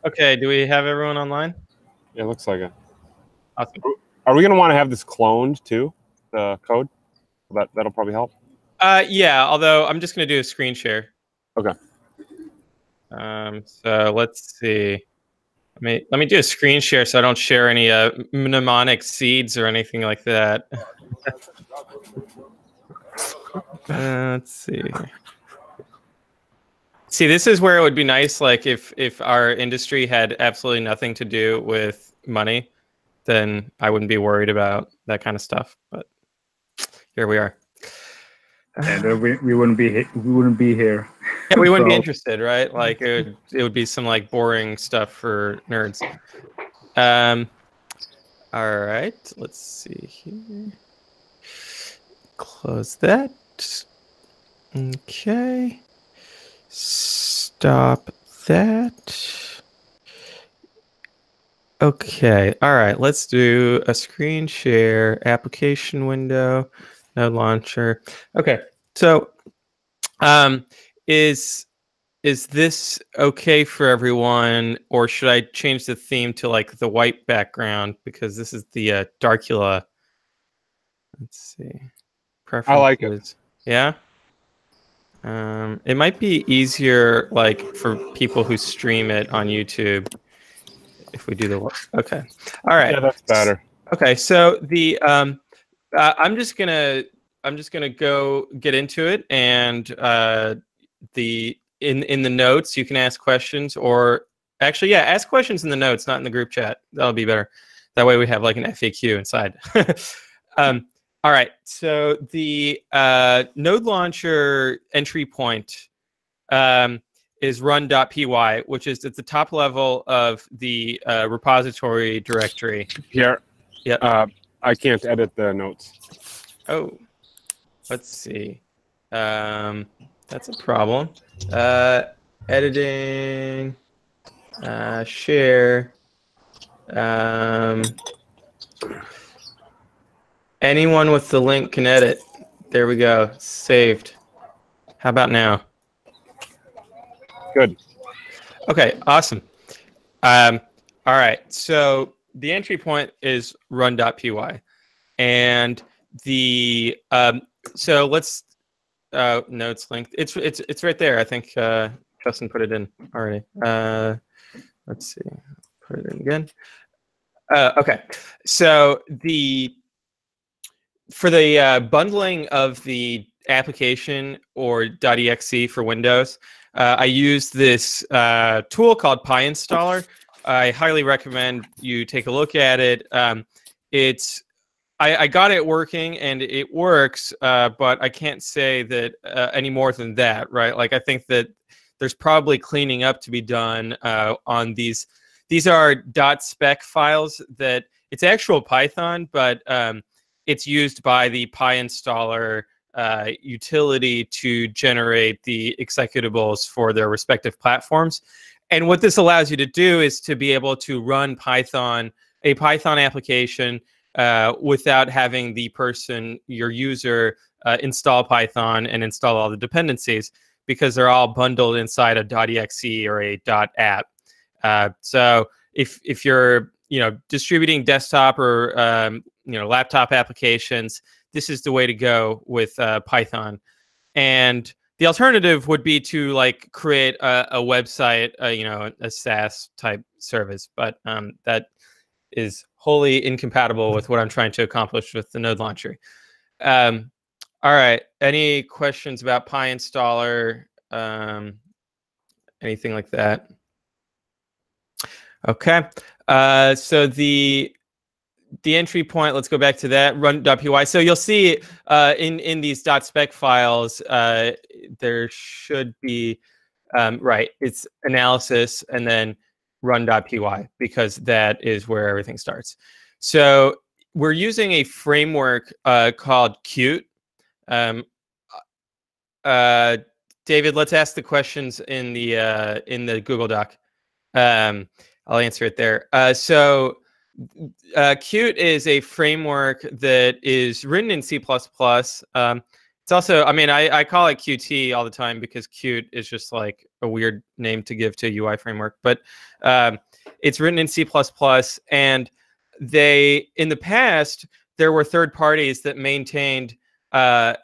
Okay, do we have everyone online? Yeah, it looks like it. Awesome. Are we going to want to have this cloned too, the code? That'll probably help. Yeah, although I'm just going to do a screen share. Okay. So let's see. Let me do a screen share so I don't share any mnemonic seeds or anything like that. Let's see. See, this is where it would be nice, like if our industry had absolutely nothing to do with money, then I wouldn't be worried about that kind of stuff. But here we are. Yeah, we wouldn't be here. Yeah, we wouldn't be interested, right? Like it would be some like boring stuff for nerds. All right, let's see here. Close that. Okay. Stop that. Okay. All right. Let's do a screen share, application window, node launcher. Okay. So, is this okay for everyone, or should I change the theme to like the white background because this is the Darkula? Let's see. Preferences. I like it. Yeah. It might be easier, like for people who stream it on YouTube, if we do the work. Okay. All right. Yeah, that's better. Okay. So the I'm just gonna go get into it, and in the notes you can ask questions, or actually, yeah, ask questions in the notes, not in the group chat. That'll be better. That way we have like an FAQ inside. All right, so the node launcher entry point is run.py, which is at the top level of the repository directory. Here, yeah. I can't edit the notes. Oh, let's see. That's a problem. Editing, share. Anyone with the link can edit. There we go. Saved. How about now? Good. Okay, awesome. All right, so the entry point is run.py. And the so let's notes linked. It's right there. I think Justin put it in already. Let's see. Put it in again. Okay. So for the bundling of the application or .exe for Windows, I use this tool called PyInstaller. I highly recommend you take a look at it. I got it working and it works, but I can't say that any more than that, right? Like I think that there's probably cleaning up to be done on these. These are .spec files that it's actual Python, but it's used by the PyInstaller utility to generate the executables for their respective platforms. And what this allows you to do is to be able to run a Python application without having the person, your user, install Python and install all the dependencies, because they're all bundled inside a .exe or a .app. So if you're distributing desktop or laptop applications, this is the way to go with Python. And the alternative would be to like create a website, a SaaS type service, but that is wholly incompatible with what I'm trying to accomplish with the node launcher. All right, any questions about PyInstaller? Anything like that? Okay, so the entry point, let's go back to that, run.py. So you'll see in these .spec files, there should be, right, it's analysis and then run.py, because that is where everything starts. So we're using a framework called Qt. David, let's ask the questions in the Google Doc. I'll answer it there. So Qt is a framework that is written in C++. It's also, I mean, I call it Qt all the time because Qt is just like a weird name to give to a UI framework. But it's written in C++, and in the past, there were third parties that maintained a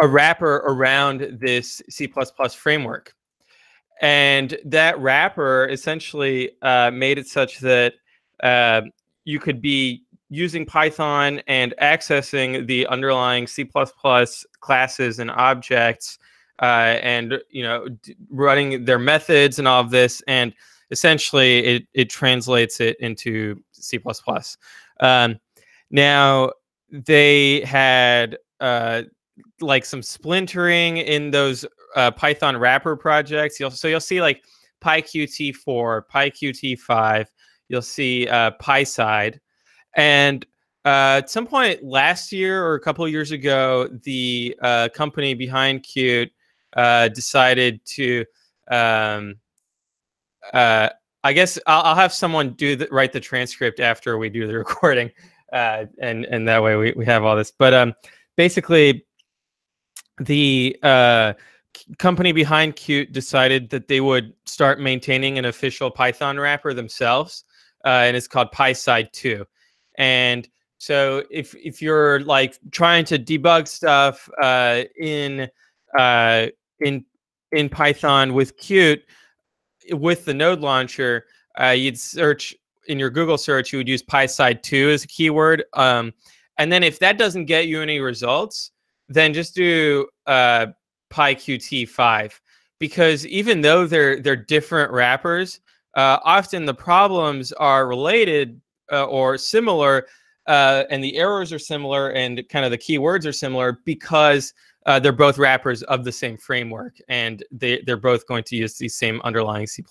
wrapper around this C++ framework. And that wrapper essentially made it such that you could be using Python and accessing the underlying C++ classes and objects, and running their methods and all of this, and essentially it translates it into C++. Now they had like some splintering in those Python wrapper projects. You'll see like PyQt4, PyQt5. You'll see PySide. And at some point last year or a couple of years ago, the company behind Qt decided to, I guess I'll have someone write the transcript after we do the recording, and that way we have all this. But basically, the company behind Qt decided that they would start maintaining an official Python wrapper themselves, and it's called PySide 2. And so if you're like trying to debug stuff in Python with Qt with the node launcher, you'd search in your Google search, you would use PySide 2 as a keyword. And then if that doesn't get you any results, then just do PyQt5, because even though they're different wrappers, often the problems are related or similar, and the errors are similar, and kind of the keywords are similar, because they're both wrappers of the same framework, and they're both going to use the same underlying C++.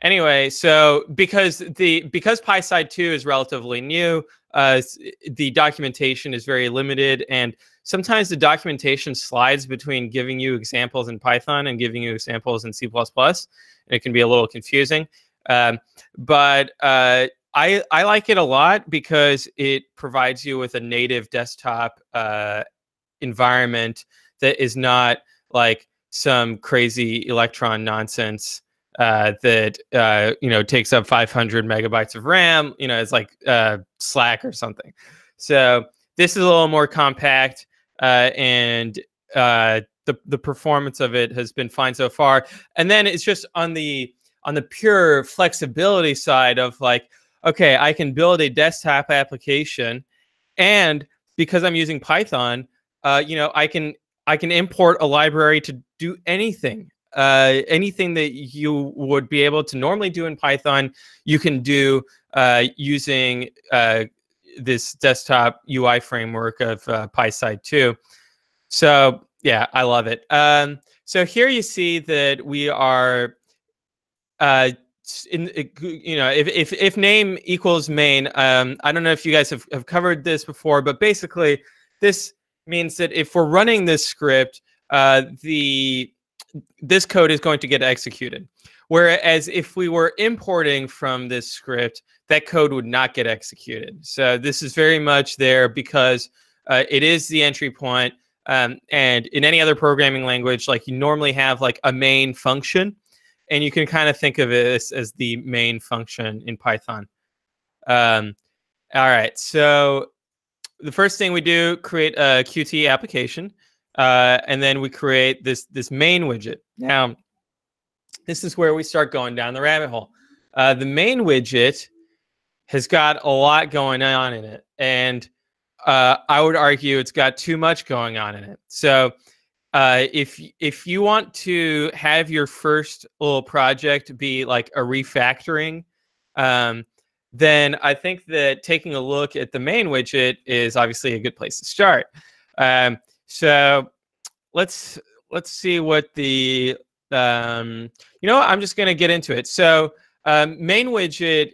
Anyway, so because PySide 2 is relatively new, the documentation is very limited, and sometimes the documentation slides between giving you examples in Python and giving you examples in C++, and it can be a little confusing. But I like it a lot because it provides you with a native desktop environment that is not like some crazy Electron nonsense that takes up 500 megabytes of RAM. It's like Slack or something. So this is a little more compact, and the performance of it has been fine so far. And then it's just on the pure flexibility side of like, okay, I can build a desktop application, and because I'm using Python, I can import a library to do anything. Anything that you would be able to normally do in Python, you can do using this desktop UI framework of PySide 2. So yeah, I love it. So here you see that we are if name equals main. I don't know if you guys have covered this before, but basically this means that if we're running this script, this code is going to get executed. Whereas if we were importing from this script, that code would not get executed. So this is very much there because it is the entry point. And in any other programming language, like you normally have like a main function, and you can kind of think of it as the main function in Python. All right, so the first thing we do, create a Qt application, and then we create this main widget. Now, this is where we start going down the rabbit hole. The main widget has got a lot going on in it, and I would argue it's got too much going on in it. So if you want to have your first little project be like a refactoring, then I think that taking a look at the main widget is obviously a good place to start. So let's see what the I'm just going to get into it. So main widget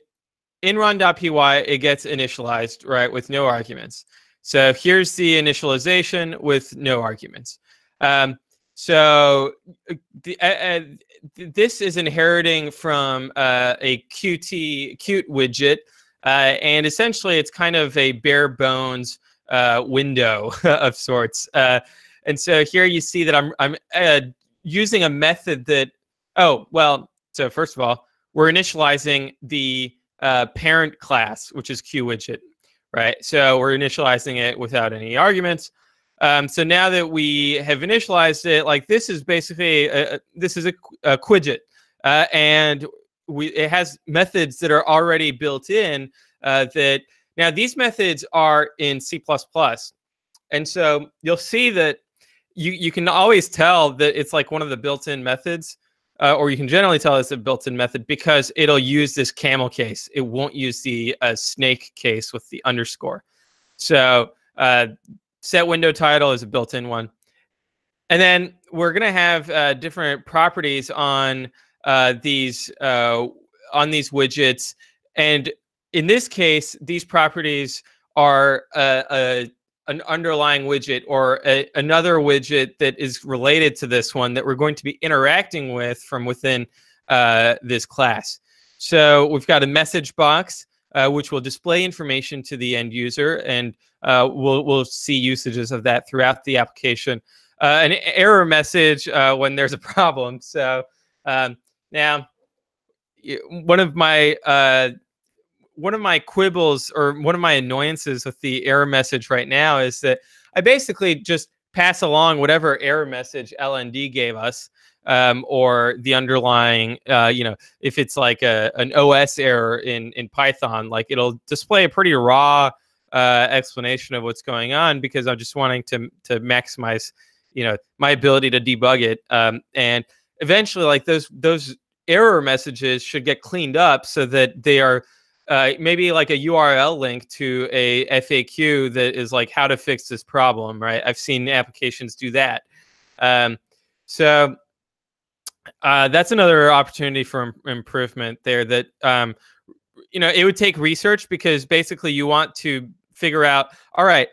in run.py, it gets initialized, right, with no arguments. So here's the initialization with no arguments. So this is inheriting from a Qt widget And essentially, it's kind of a bare bones window of sorts. And so here you see that I'm using a method that, oh, well, so first of all, we're initializing the parent class, which is QWidget, right? So we're initializing it without any arguments. So now that we have initialized it, like this is basically, this is a Quidget. And it has methods that are already built in that, now these methods are in C++. And so you'll see that you can always tell that it's like one of the built-in methods, or you can generally tell it's a built-in method because it'll use this camel case. It won't use the snake case with the underscore. So set window title is a built-in one. And then we're going to have different properties on these widgets. And in this case, these properties are an underlying widget or another widget that is related to this one that we're going to be interacting with from within this class. So we've got a message box, which will display information to the end user, and we'll see usages of that throughout the application. An error message when there's a problem. So now, one of my quibbles or one of my annoyances with the error message right now is that I basically just pass along whatever error message LND gave us, or the underlying, if it's like an OS error in Python, like it'll display a pretty raw explanation of what's going on because I'm just wanting to maximize, my ability to debug it. And eventually, like those error messages should get cleaned up so that they are maybe like a URL link to a FAQ that is like how to fix this problem, right? I've seen applications do that. So that's another opportunity for improvement there that, it would take research because basically you want to figure out, all right,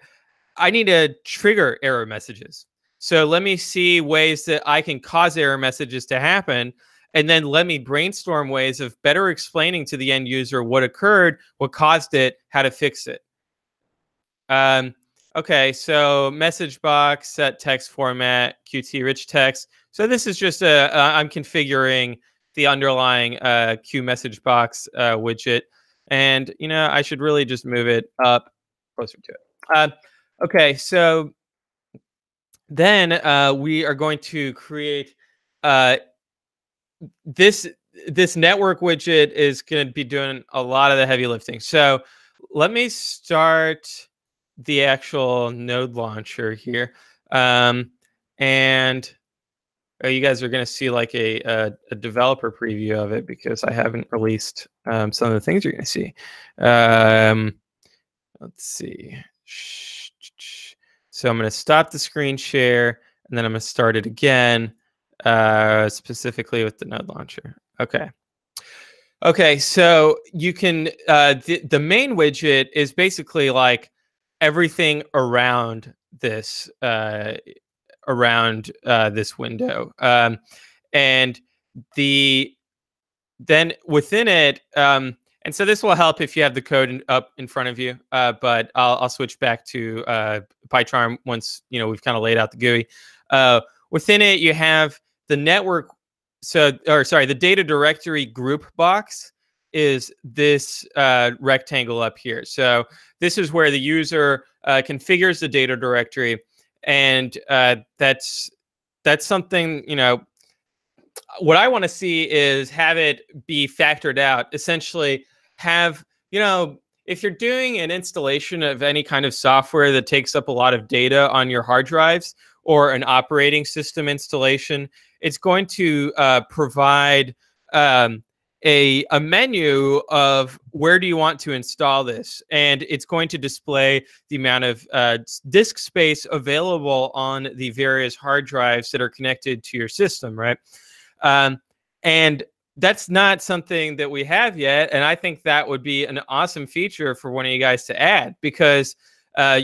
I need to trigger error messages. So let me see ways that I can cause error messages to happen. And then let me brainstorm ways of better explaining to the end user what occurred, what caused it, how to fix it. Okay, so message box, set text format, Qt rich text. So this is just I'm configuring the underlying Q message box widget. And, I should really just move it up closer to it. Okay, so then we are going to create this network widget is going to be doing a lot of the heavy lifting. So let me start the actual node launcher here. And you guys are going to see like a developer preview of it because I haven't released some of the things you're going to see. Let's see. So I'm going to stop the screen share, and then I'm going to start it again, specifically with the node launcher. Okay, so you can, the main widget is basically like everything around this window, and then within it, and so this will help if you have the code up in front of you, but I'll switch back to PyCharm once we've kind of laid out the GUI. Within it, you have the network. The data directory group box is this rectangle up here. So this is where the user configures the data directory, and that's something, what I want to see is have it be factored out. Essentially, have, if you're doing an installation of any kind of software that takes up a lot of data on your hard drives or an operating system installation, it's going to provide a menu of where do you want to install this, and it's going to display the amount of disk space available on the various hard drives that are connected to your system, right? And that's not something that we have yet, and I think that would be an awesome feature for one of you guys to add, because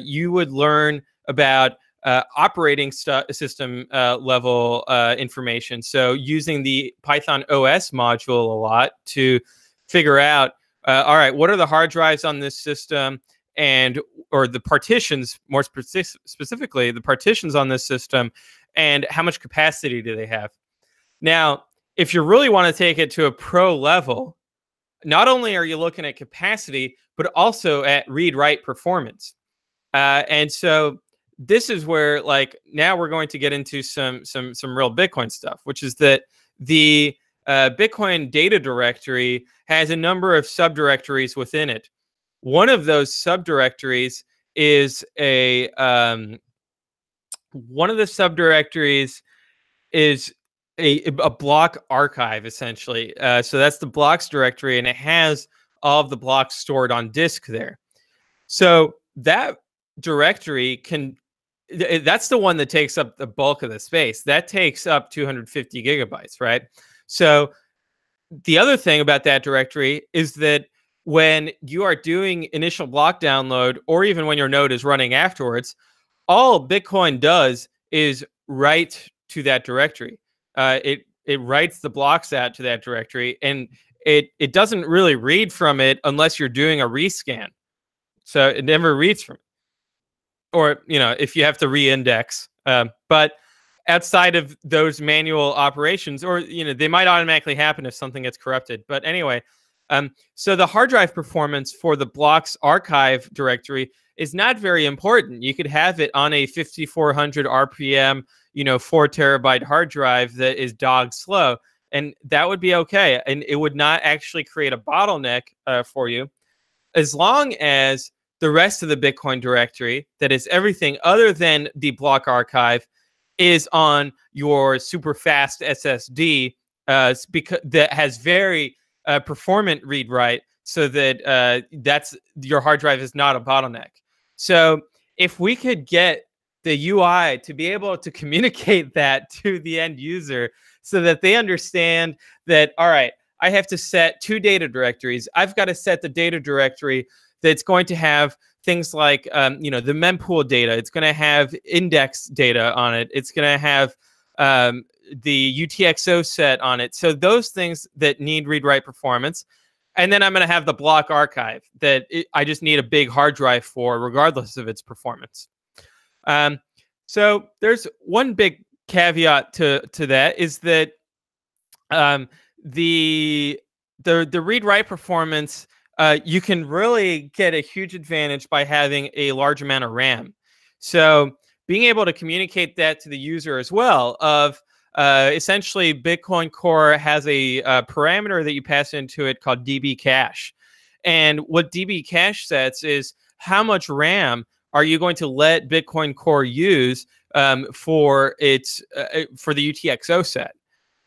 you would learn about operating system level information. So using the Python OS module a lot to figure out, all right, what are the hard drives on this system, or the partitions, more specifically, the partitions on this system, and how much capacity do they have? Now, if you really want to take it to a pro level, not only are you looking at capacity, but also at read-write performance. And so this is where, like, now we're going to get into some real Bitcoin stuff, which is that the Bitcoin data directory has a number of subdirectories within it. One of those subdirectories is a block archive, essentially. So that's the blocks directory, and it has all of the blocks stored on disk there. So that directory that's the one that takes up the bulk of the space. That takes up 250 gigabytes, right? So the other thing about that directory is that when you are doing initial block download, or even when your node is running afterwards, all Bitcoin does is write to that directory. It writes the blocks out to that directory, and it doesn't really read from it unless you're doing a rescan. So it never reads from it. Or, if you have to reindex. But outside of those manual operations, or, they might automatically happen if something gets corrupted. But anyway, so the hard drive performance for the blocks archive directory is not very important. You could have it on a 5400 RPM, 4 terabyte hard drive that is dog slow, and that would be okay. And it would not actually create a bottleneck for you, as long as the rest of the Bitcoin directory, that is everything other than the block archive, is on your super fast SSD, because that has very performant read-write, so that that's your hard drive is not a bottleneck. So if we could get the UI to be able to communicate that to the end user, so that they understand that, all right, I have to set 2 data directories. I've got to set the data directory that's going to have things like, the mempool data. It's going to have index data on it. It's going to have the UTXO set on it. So those things that need read-write performance. And then I'm going to have the block archive that I just need a big hard drive for, regardless of its performance. So there's one big caveat to that, is that the read-write performance, you can really get a huge advantage by having a large amount of RAM. So being able to communicate that to the user as well, of essentially Bitcoin Core has a parameter that you pass into it called db cache. And what db cache sets is how much RAM are you going to let Bitcoin Core use for the UTXO set.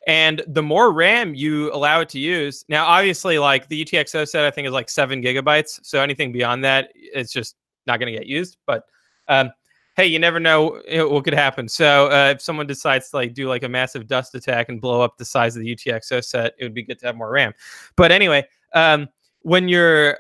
And the more RAM you allow it to use, now obviously, like, the UTXO set, I think, is like 7 gigabytes. So anything beyond that, it's just not going to get used. But hey, you never know what could happen. So if someone decides to do a massive dust attack and blow up the size of the UTXO set, it would be good to have more RAM. But anyway, when you're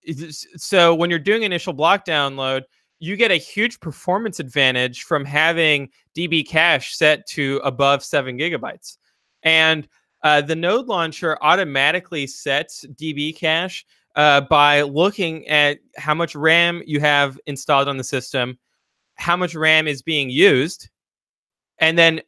doing initial block download, you get a huge performance advantage from having db cache set to above 7 gigabytes. And the node launcher automatically sets db cache by looking at how much RAM you have installed on the system, how much RAM is being used, and then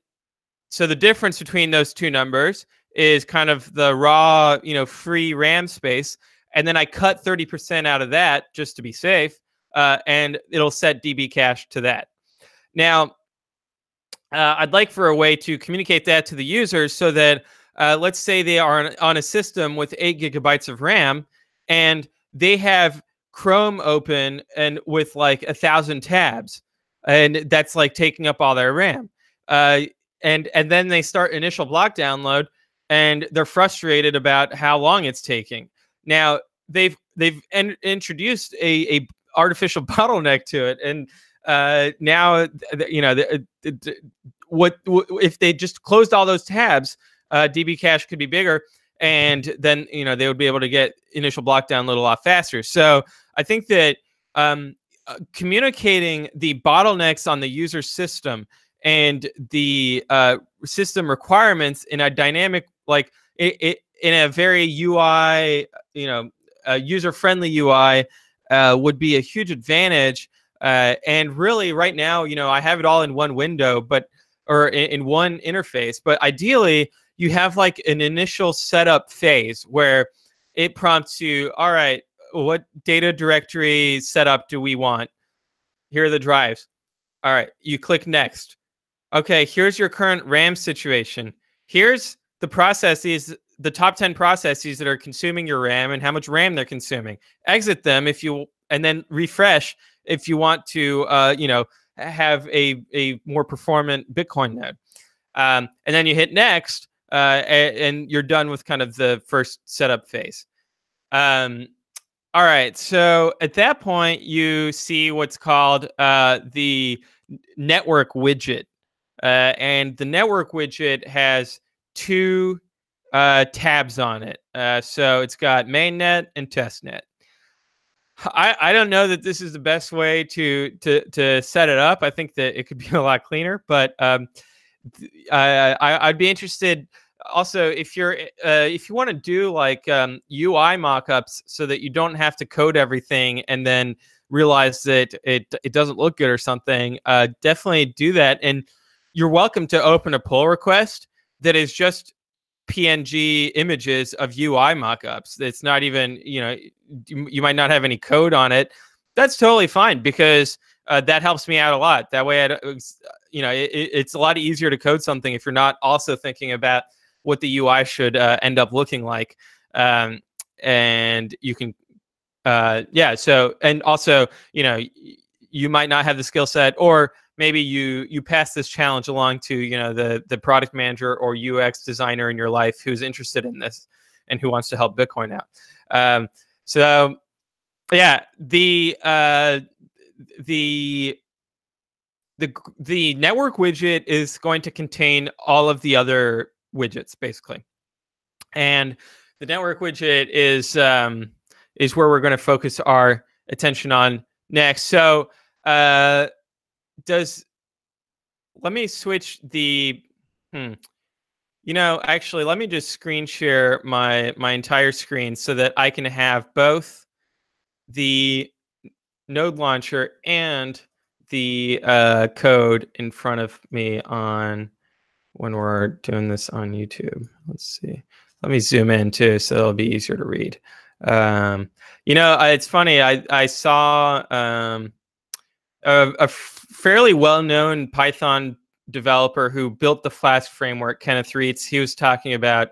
so the difference between those two numbers is kind of the raw, free RAM space, and then I cut 30% out of that just to be safe, and it'll set db cache to that. Now, I'd like for a way to communicate that to the users, so that let's say they are on a system with 8 gigabytes of RAM, and they have Chrome open and with 1,000 tabs, and that's taking up all their RAM. And then they start initial block download, and they're frustrated about how long it's taking. Now they've introduced a artificial bottleneck to it, and now what if they just closed all those tabs? db cache could be bigger, and then they would be able to get initial block download a lot faster. So I think that communicating the bottlenecks on the user system and the system requirements in a dynamic, in a very UI, a user-friendly UI would be a huge advantage. And really, right now, I have it all in one window, or in one interface. But ideally, you have like an initial setup phase where it prompts you, all right, what data directory setup do we want? Here are the drives. All right, you click next. Okay, here's your current RAM situation. Here's the processes, the top 10 processes that are consuming your RAM and how much RAM they're consuming. Exit them and then refresh if you want to, have a more performant Bitcoin node. And then you hit next, and you're done with kind of the first setup phase. All right, so at that point, you see what's called the network widget. And the network widget has two tabs on it. So it's got mainnet and testnet. I don't know that this is the best way to set it up. I think that it could be a lot cleaner, but I'd be interested. Also, if you want to do like UI mockups so that you don't have to code everything and then realize that it doesn't look good or something, definitely do that. And you're welcome to open a pull request that is just PNG images of UI mockups. It's not even, you might not have any code on it. That's totally fine, because that helps me out a lot. That way, it's a lot easier to code something if you're not also thinking about what the UI should end up looking like. And you can, so, and also, you might not have the skill set, or maybe you pass this challenge along to, the product manager or UX designer in your life who's interested in this and who wants to help Bitcoin out. So yeah, the network widget is going to contain all of the other widgets, basically. And the network widget is where we're going to focus our attention on next. So let me switch the actually, let me just screen share my entire screen so that I can have both the node launcher and the code in front of me when we're doing this on YouTube. Let's see. Let me zoom in too, so it'll be easier to read. It's funny. I saw a fairly well-known Python developer who built the Flask framework, Kenneth Reitz. He was talking about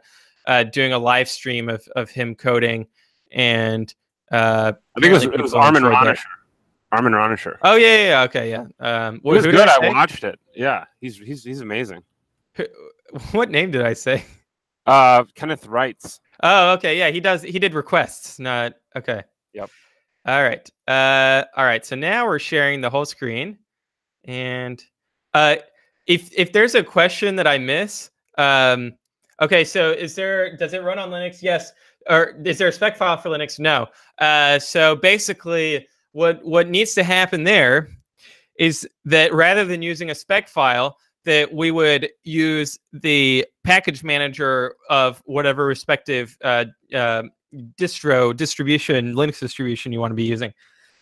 doing a live stream of him coding, and I think it was Armin Ranisher. Armin Ranisher. Oh yeah, okay, yeah. It was good. I watched it. Yeah, he's amazing. What name did I say? Kenneth Reitz. Oh, okay, yeah, he did requests. Not okay. Yep. All right. So now we're sharing the whole screen, and if there's a question that I miss, okay. So does it run on Linux? Yes. Or is there a spec file for Linux? No. So basically, what needs to happen there is that rather than using a spec file, that we would use the package manager of whatever respective Linux distribution you want to be using.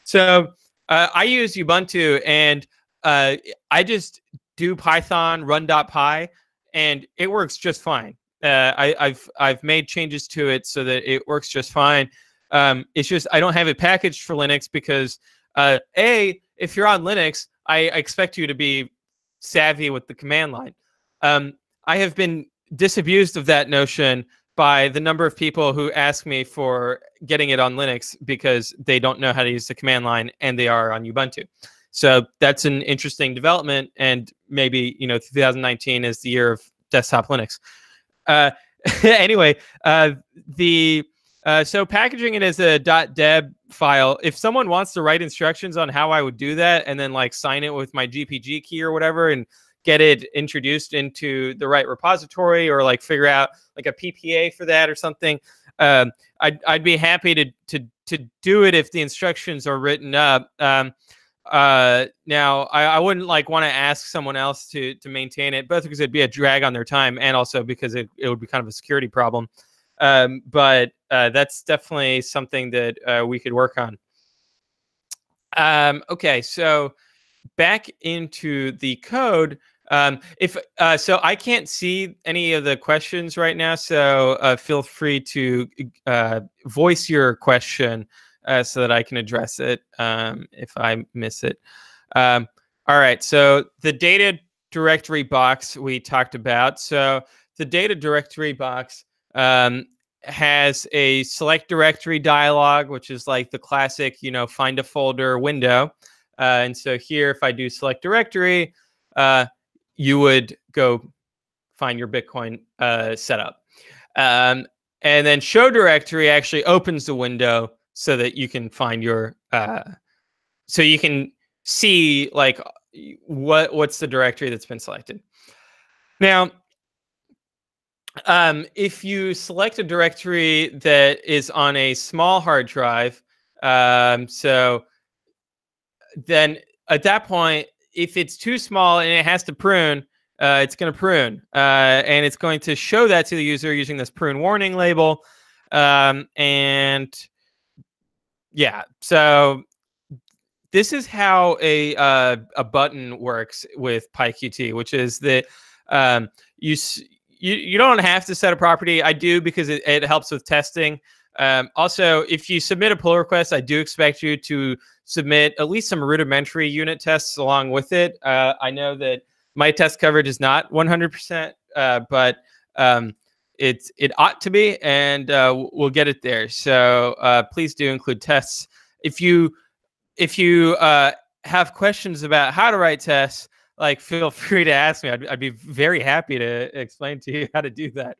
So I use Ubuntu, and I just do Python run.py, and it works just fine. I've made changes to it so that it works just fine. It's just I don't have it packaged for Linux because if you're on Linux, I expect you to be savvy with the command line. I have been disabused of that notion by the number of people who ask me for getting it on Linux because they don't know how to use the command line and they are on Ubuntu. So that's an interesting development, and maybe 2019 is the year of desktop Linux. Anyway, so packaging it as a .deb file. If someone wants to write instructions on how I would do that, and then like sign it with my GPG key or whatever, and get it introduced into the right repository, or like figure out like a PPA for that or something, I'd be happy to do it if the instructions are written up. Now I wouldn't like want to ask someone else to maintain it, both because it'd be a drag on their time and also because it would be kind of a security problem. But that's definitely something that we could work on. Okay, so back into the code. So I can't see any of the questions right now, so feel free to voice your question so that I can address it if I miss it. All right, so the data directory box we talked about. So the data directory box has a select directory dialog, which is like the classic, find a folder window. And so here, if I do select directory, you would go find your Bitcoin setup. And then show directory actually opens the window so that you can find your, so you can see like what's the directory that's been selected. Now, if you select a directory that is on a small hard drive, so then at that point, if it's too small and it has to prune, it's going to prune. And it's going to show that to the user using this prune warning label. And yeah, so this is how a button works with PyQt, which is that you don't have to set a property. I do because it helps with testing. Also, if you submit a pull request, I do expect you to submit at least some rudimentary unit tests along with it. I know that my test coverage is not 100%, but it ought to be, and we'll get it there. So please do include tests. If you have questions about how to write tests, like feel free to ask me. I'd be very happy to explain to you how to do that.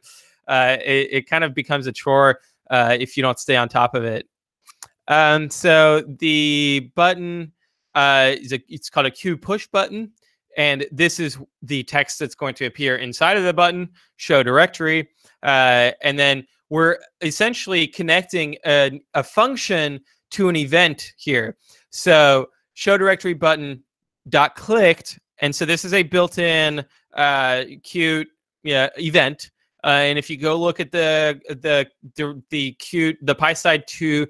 It kind of becomes a chore if you don't stay on top of it. So the button it's called a Q push button, and this is the text that's going to appear inside of the button, show directory, and then we're essentially connecting a function to an event here. So show directory button dot clicked, and so this is a built-in Qt event. And if you go look at the PySide 2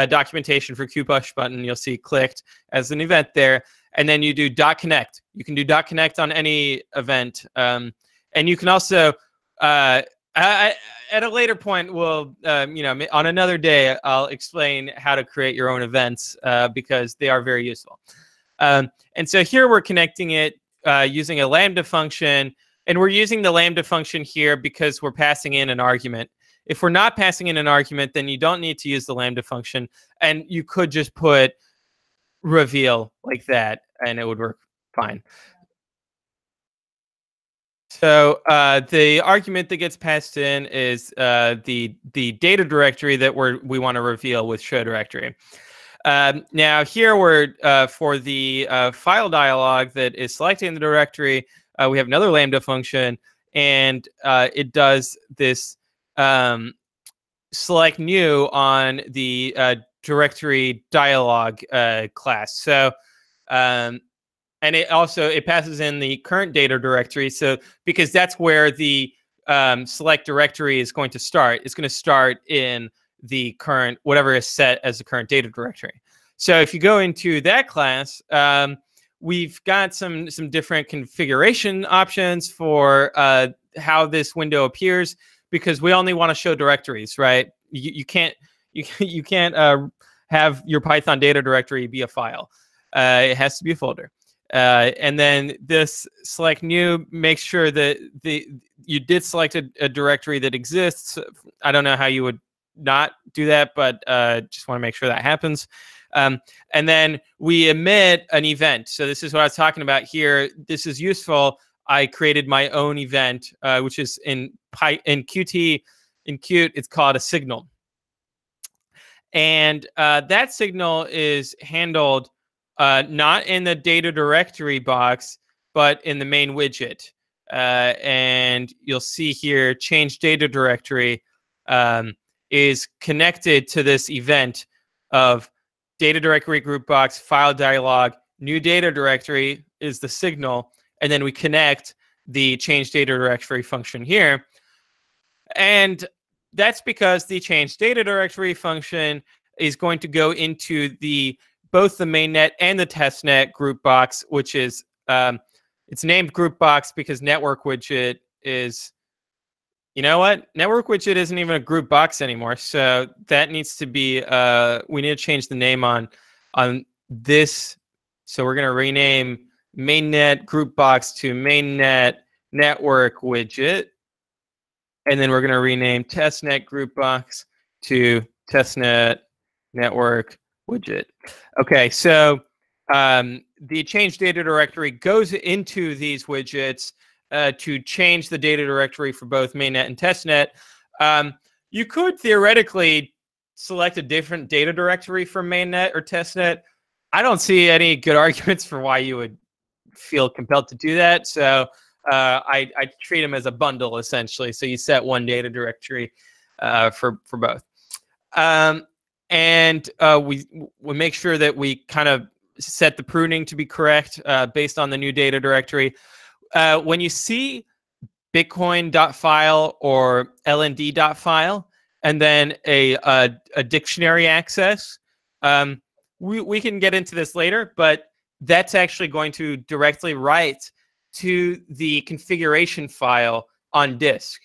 documentation for Q push button, you'll see clicked as an event there. And then you do .connect. You can do .connect on any event, and you can also at a later point, we'll on another day, I'll explain how to create your own events because they are very useful. And so here we're connecting it using a Lambda function. And we're using the Lambda function here because we're passing in an argument. If we're not passing in an argument, then you don't need to use the Lambda function. And you could just put reveal like that, and it would work fine. So the argument that gets passed in is the data directory that we want to reveal with show directory. Now here we're for the file dialog that is selecting the directory. We have another Lambda function, and it does this select new on the directory dialog class. So, and it passes in the current data directory. So because that's where the select directory is going to start. It's going to start in the current, whatever is set as the current data directory. So if you go into that class, we've got some different configuration options for how this window appears, because we only want to show directories, right? You can't have your Python data directory be a file. It has to be a folder. And then this select new makes sure that you did select a directory that exists. I don't know how you would not do that, but just want to make sure that happens. And then we emit an event. So this is what I was talking about here. This is useful. I created my own event, which is in Qt. In Qt, it's called a signal. And that signal is handled not in the data directory box, but in the main widget. And you'll see here, change data directory is connected to this event of data directory group box, file dialog, new data directory is the signal, and then we connect the change data directory function here. And that's because the change data directory function is going to go into both the mainnet and the testnet group box, which is it's named group box because network widget is, you know what? Network widget isn't even a group box anymore. So that needs to be, we need to change the name on this. So we're going to rename mainnet group box to mainnet network widget. And then we're going to rename testnet group box to testnet network widget. Okay, so the change data directory goes into these widgets to change the data directory for both mainnet and testnet. You could theoretically select a different data directory for mainnet or testnet. I don't see any good arguments for why you would feel compelled to do that. So I treat them as a bundle, essentially. So you set one data directory for both. And we make sure that we kind of set the pruning to be correct based on the new data directory. When you see bitcoin.file or lnd.file and then a dictionary access, we can get into this later, but that's actually going to directly write to the configuration file on disk.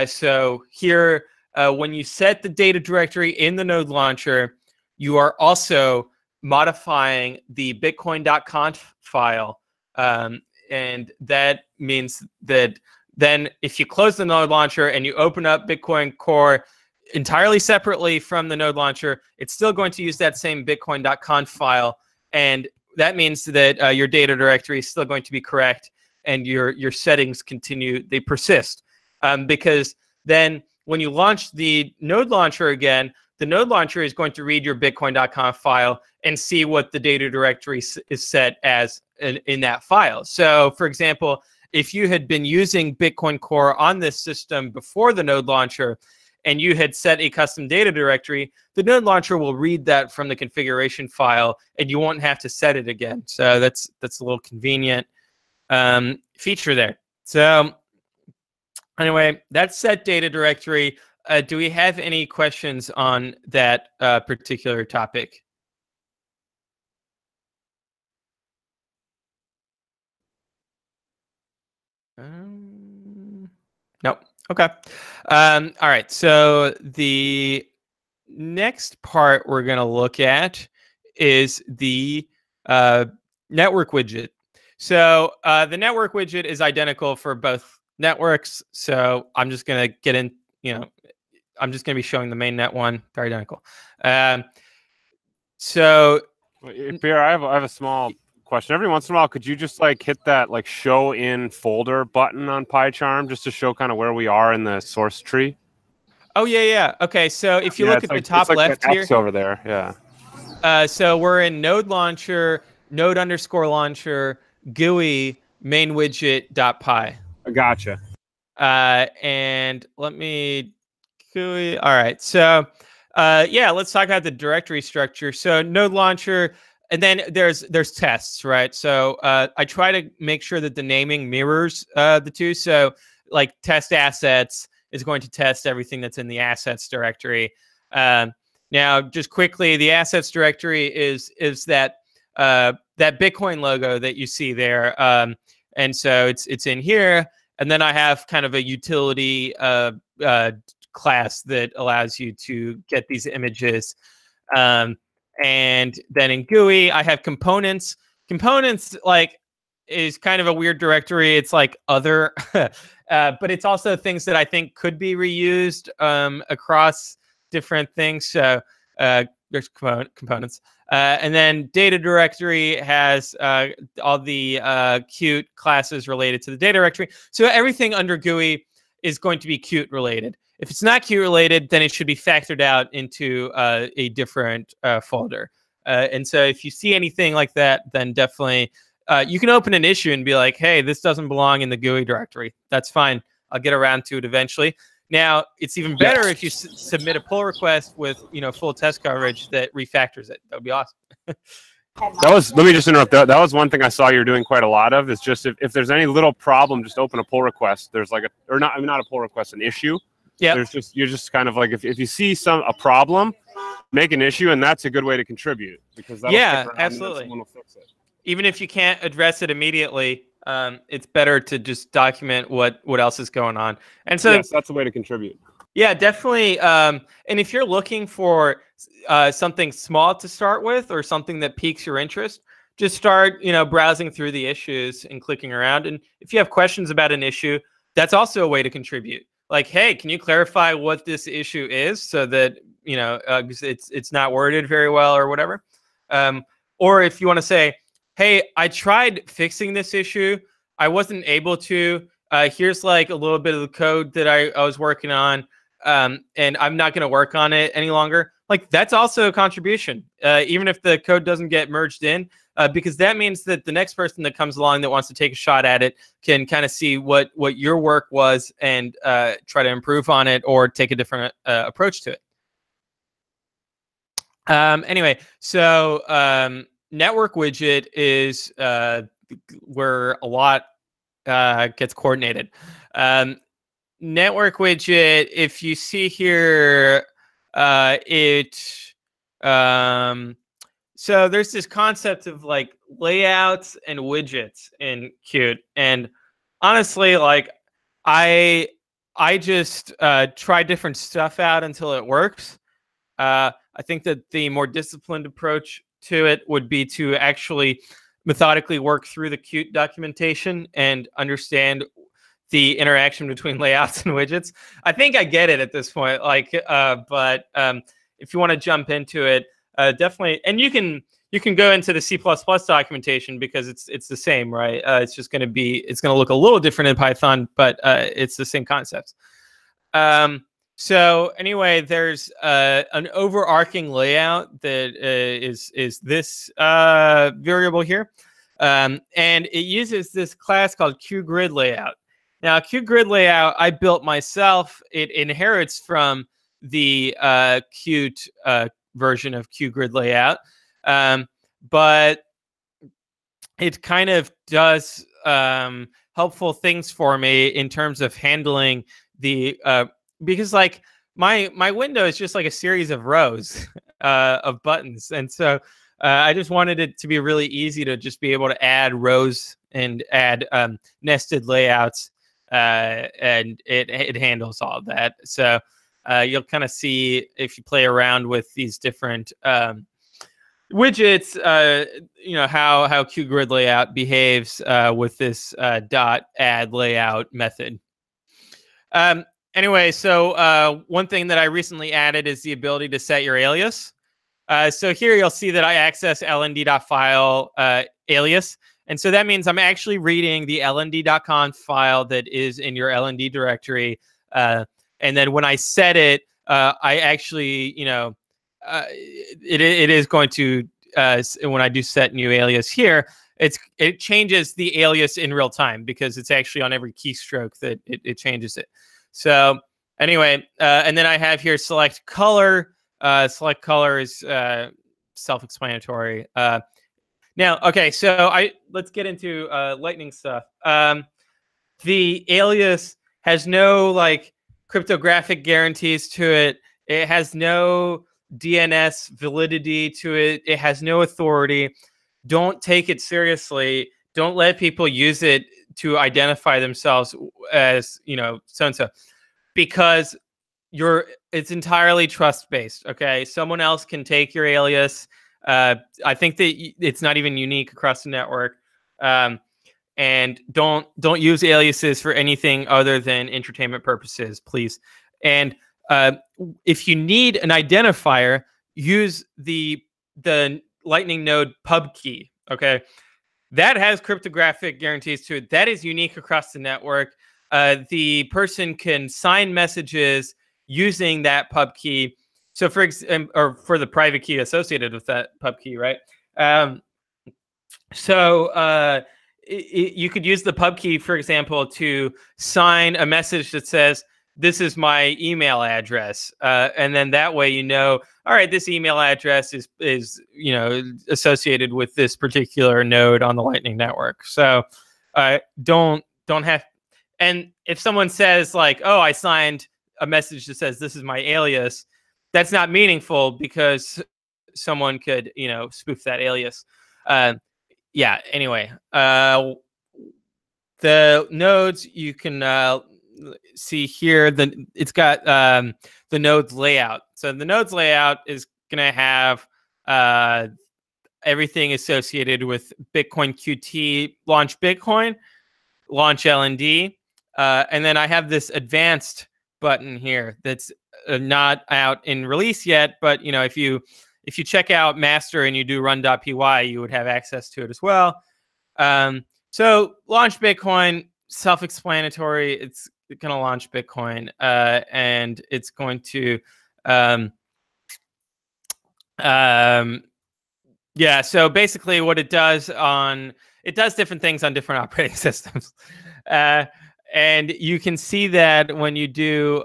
So here, when you set the data directory in the node launcher, you are also modifying the bitcoin.conf file. And that means that then if you close the node launcher and you open up Bitcoin Core entirely separately from the node launcher, it's still going to use that same bitcoin.conf file. And that means that your data directory is still going to be correct and your settings continue, they persist. Because then when you launch the node launcher again, the node launcher is going to read your bitcoin.conf file and see what the data directory is set as in that file. So for example, if you had been using Bitcoin Core on this system before the node launcher and you had set a custom data directory, the node launcher will read that from the configuration file and you won't have to set it again. So that's a little convenient feature there. So anyway, that's set data directory. Do we have any questions on that particular topic? Nope. Okay. All right. So the next part we're going to look at is the network widget. So the network widget is identical for both networks. So I'm just going to get in, I'm just going to be showing the mainnet one. They're identical. So Pierre, I have a small question. Every once in a while, could you just hit that show in folder button on PyCharm just to show kind of where we are in the source tree? Oh yeah. Okay, so if you look at the top left here, X over there, yeah. So we're in node launcher, node_launcher, GUI main widget.py. Gotcha. And let me GUI. All right. So yeah, let's talk about the directory structure. So node launcher. And then there's tests, right? So I try to make sure that the naming mirrors the two. So like test assets is going to test everything that's in the assets directory. Now, just quickly, the assets directory is that Bitcoin logo that you see there, and so it's in here. And then I have kind of a utility class that allows you to get these images. And then in GUI, I have components. Components is kind of a weird directory. It's like other, but it's also things that I think could be reused across different things. So there's components. And then data directory has all the Qt classes related to the data directory. So everything under GUI is going to be Qt related. If it's not Qt related, then it should be factored out into a different folder. And so if you see anything like that, then definitely you can open an issue and be like, hey, this doesn't belong in the GUI directory. That's fine. I'll get around to it eventually. Now, it's even better if you submit a pull request with full test coverage that refactors it. That would be awesome. Let me just interrupt. That was one thing I saw you're doing quite a lot of. Is just if there's any little problem, just open a pull request. There's not a pull request, an issue. Yeah. You're just kind of like, if you see a problem, make an issue, and that's a good way to contribute, because that'll stick around absolutely. And someone will fix it. Even if you can't address it immediately, it's better to just document what else is going on. And so, yes, that's a way to contribute. Yeah, definitely. And if you're looking for something small to start with, or something that piques your interest, just start, browsing through the issues and clicking around. And if you have questions about an issue, that's also a way to contribute. Like, hey, can you clarify what this issue is, so that it's not worded very well or whatever. Or if you want to say, hey, I tried fixing this issue, I wasn't able to. Here's like a little bit of the code that I was working on, and I'm not going to work on it any longer. Like, that's also a contribution, even if the code doesn't get merged in, because that means that the next person that comes along that wants to take a shot at it can kind of see what your work was and try to improve on it or take a different approach to it. Anyway, so network widget is where a lot gets coordinated. Network widget, if you see here, so there's this concept of like layouts and widgets in Qt, and honestly, like I just try different stuff out until it works. I think that the more disciplined approach to it would be to actually methodically work through the Qt documentation and understand the interaction between layouts and widgets. I think I get it at this point. Like, but if you want to jump into it, definitely. And you can go into the C++ documentation, because it's the same, right? It's going to look a little different in Python, but it's the same concepts. So anyway, there's an overarching layout that is this variable here, and it uses this class called QGridLayout. Now, QGridLayout I built myself. It inherits from the Qt version of QGridLayout, but it kind of does helpful things for me in terms of handling the because like my window is just like a series of rows of buttons, and so I just wanted it to be really easy to just be able to add rows and add nested layouts, and it handles all of that. So you'll kind of see, if you play around with these different widgets, how QGridLayout behaves with this .add layout method. Anyway, so one thing that I recently added is the ability to set your alias. So here you'll see that I access lnd.file alias. And so that means I'm actually reading the lnd.conf file that is in your lnd directory. And then when I set it, I actually, it is going to, when I do set new alias here, it changes the alias in real time, because it's actually on every keystroke that it changes it. So anyway, and then I have here select color. Select color is self-explanatory. Now, okay, so let's get into Lightning stuff. The alias has no like cryptographic guarantees to it. It has no DNS validity to it. It has no authority. Don't take it seriously. Don't let people use it to identify themselves as, so-and-so, because it's entirely trust-based, okay? Someone else can take your alias. I think that it's not even unique across the network. And don't use aliases for anything other than entertainment purposes, please. And if you need an identifier, use the Lightning node pub key, okay? That has cryptographic guarantees to it. That is unique across the network. The person can sign messages using that pub key. So for the private key associated with that pub key, right? You could use the pub key, for example, to sign a message that says, "This is my email address," and then that way all right, this email address is associated with this particular node on the Lightning Network. So don't have. And if someone says like, "Oh, I signed a message that says this is my alias, that's not meaningful because someone could, spoof that alias. Yeah. Anyway, the nodes you can see here. It's got the nodes layout. So the nodes layout is going to have everything associated with Bitcoin QT, launch Bitcoin, launch LND, and then I have this advanced button here that's not out in release yet. But if you check out master and you do run.py, you would have access to it as well. So launch Bitcoin, self-explanatory. It's going to launch Bitcoin, and it's going to, yeah. So basically, what it does different things on different operating systems, and you can see that when you do.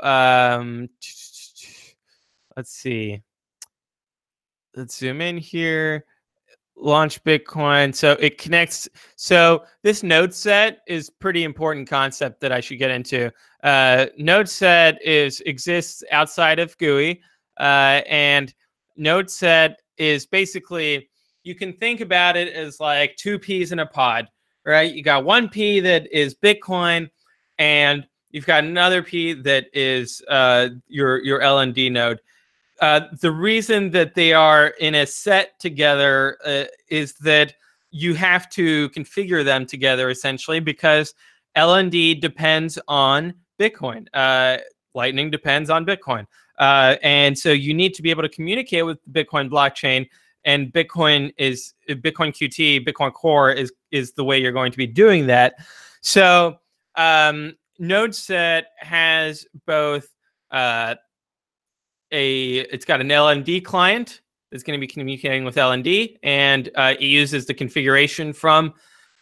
Let's see. Let's zoom in here. Launch Bitcoin. So it connects. So this node set is pretty important concept that I should get into. Node set exists outside of GUI, and node set is basically, you can think about it as like two peas in a pod, right? You got one pea that is Bitcoin, and you've got another pea that is your LND node. The reason that they are in a set together is that you have to configure them together essentially, because LND depends on Bitcoin. Lightning depends on Bitcoin. And so you need to be able to communicate with the Bitcoin blockchain, and Bitcoin QT, Bitcoin Core is the way you're going to be doing that. So node set has both it's got an LND client that's going to be communicating with LND, and it uses the configuration from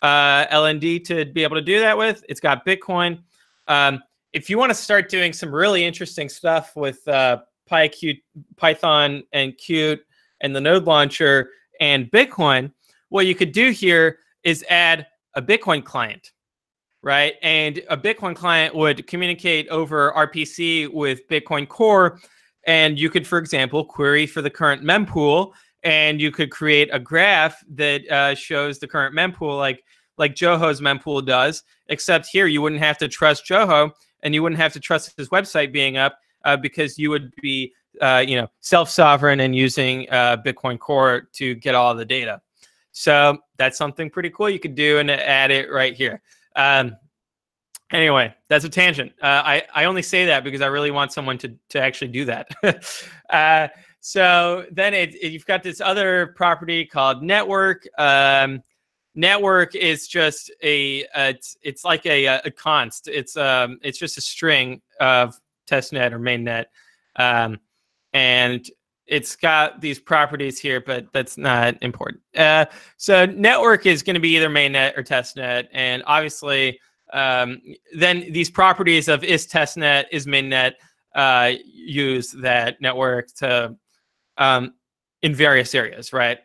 LND to be able to do that with. It's got Bitcoin. If you want to start doing some really interesting stuff with Python and Qt and the node launcher and Bitcoin, what you could do here is add a Bitcoin client, right? And a Bitcoin client would communicate over RPC with Bitcoin Core. And you could, for example, query for the current mempool, and you could create a graph that shows the current mempool, like Joho's mempool does. Except here, you wouldn't have to trust Joho, and you wouldn't have to trust his website being up, because you would be, self-sovereign and using Bitcoin Core to get all the data. So that's something pretty cool you could do and add it right here. Anyway, that's a tangent. I only say that because I really want someone to actually do that. So then you've got this other property called network. Network is just it's like a const. It's just a string of testnet or mainnet, and it's got these properties here, but that's not important. So network is going to be either mainnet or testnet, and obviously. Then these properties of is testnet, is mainnet, use that network to in various areas, right?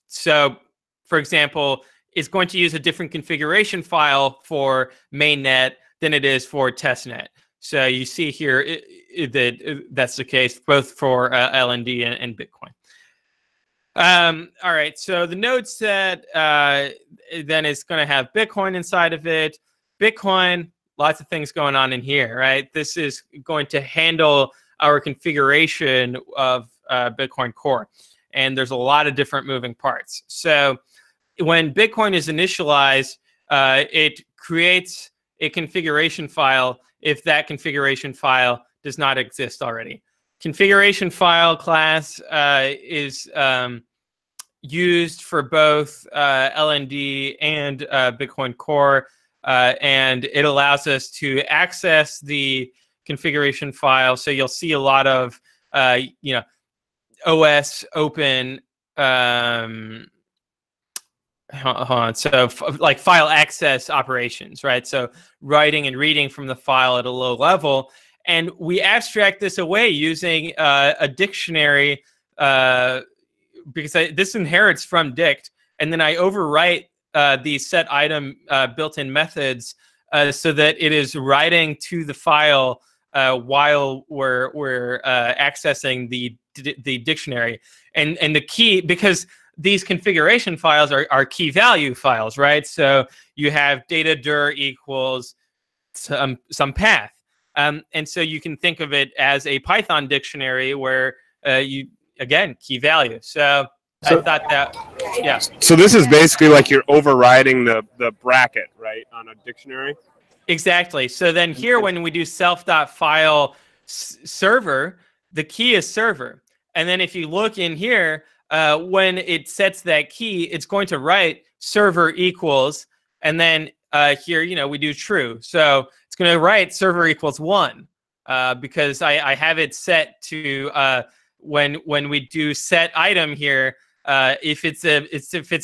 So, for example, it's going to use a different configuration file for mainnet than it is for testnet. So you see here that that's the case both for LND and Bitcoin. All right, so the node set then is going to have Bitcoin inside of it. Bitcoin, lots of things going on in here, right? This is going to handle our configuration of Bitcoin Core. And there's a lot of different moving parts. So when Bitcoin is initialized, it creates a configuration file if that configuration file does not exist already. Configuration file class is used for both LND and Bitcoin Core. And it allows us to access the configuration file. So you'll see a lot of, OS open, hold on. So like file access operations, right? So writing and reading from the file at a low level. And we abstract this away using a dictionary, because this inherits from dict. And then I overwrite the set item built-in methods so that it is writing to the file while we're accessing the dictionary, and the key, because these configuration files are key value files, right? So you have data dir equals some path, and so you can think of it as a Python dictionary where you, again, key value. So I thought that, yeah. So this is basically like you're overriding the bracket, right, on a dictionary? Exactly. So then here, when we do self.file server, the key is server. And then if you look in here, when it sets that key, it's going to write server equals, and then here, we do true. So it's going to write server equals 1 because I have it set to when we do set item here, if it's a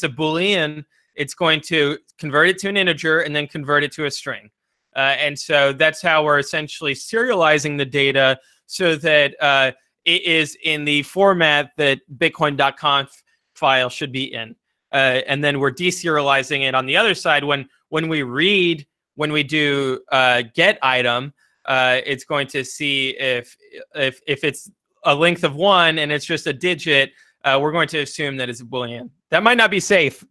Boolean, it's going to convert it to an integer and then convert it to a string. And so that's how we're essentially serializing the data so that it is in the format that bitcoin.conf file should be in. And then we're deserializing it on the other side. When we do get item, it's going to see if it's a length of 1 and it's just a digit, we're going to assume that it's a Boolean. That might not be safe.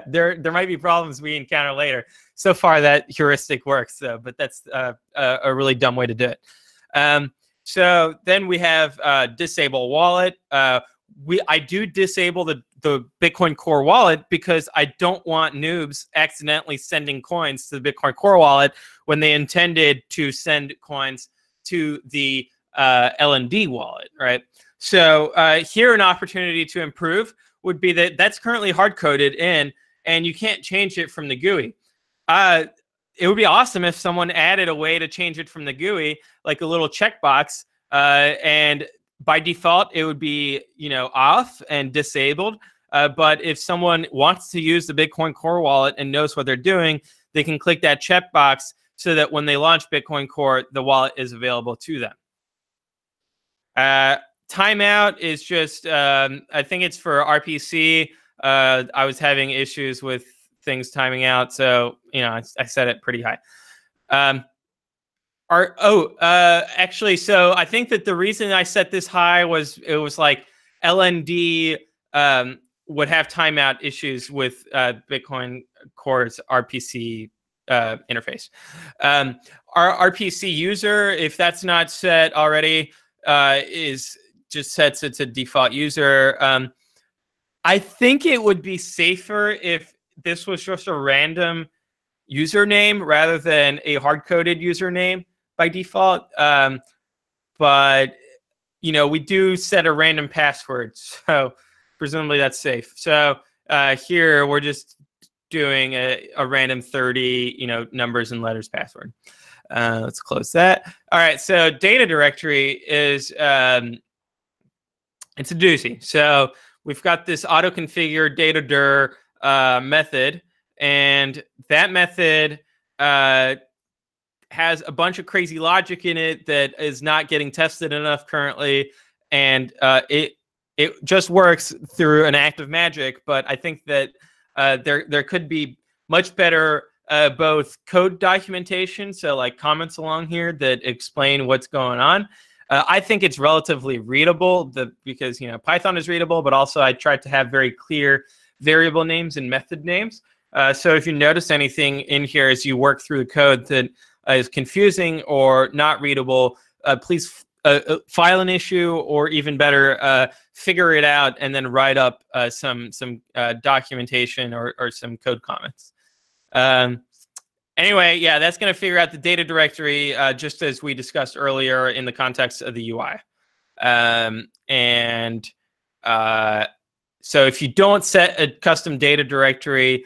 There might be problems we encounter later. So far, that heuristic works, but that's a really dumb way to do it. So then we have disable wallet. I do disable the Bitcoin Core wallet because I don't want noobs accidentally sending coins to the Bitcoin Core wallet when they intended to send coins to the LND wallet, right? So here, an opportunity to improve would be that that's currently hard-coded in, and you can't change it from the GUI. It would be awesome if someone added a way to change it from the GUI, like a little checkbox, and by default, it would be off and disabled. But if someone wants to use the Bitcoin Core wallet and knows what they're doing, they can click that checkbox so that when they launch Bitcoin Core, the wallet is available to them. Timeout is just, I think it's for RPC. I was having issues with things timing out, so I set it pretty high. Actually, so I think that the reason I set this high was it was like LND would have timeout issues with Bitcoin Core's RPC interface. Our RPC user, if that's not set already, is just sets it to default user. I think it would be safer if this was just a random username rather than a hard-coded username by default. But we do set a random password, so presumably that's safe. So here we're just doing a random 30 numbers and letters password. Let's close that. All right, so data directory is it's a doozy. So we've got this auto-configure data dir method, and that method has a bunch of crazy logic in it that is not getting tested enough currently, and it just works through an act of magic. But I think that there could be much better both code documentation, so like comments along here that explain what's going on. I think it's relatively readable because Python is readable, but also I tried to have very clear variable names and method names. So if you notice anything in here as you work through the code that is confusing or not readable, please file an issue, or even better, figure it out and then write up some documentation or some code comments. Anyway, yeah, that's going to figure out the data directory just as we discussed earlier in the context of the UI. So if you don't set a custom data directory,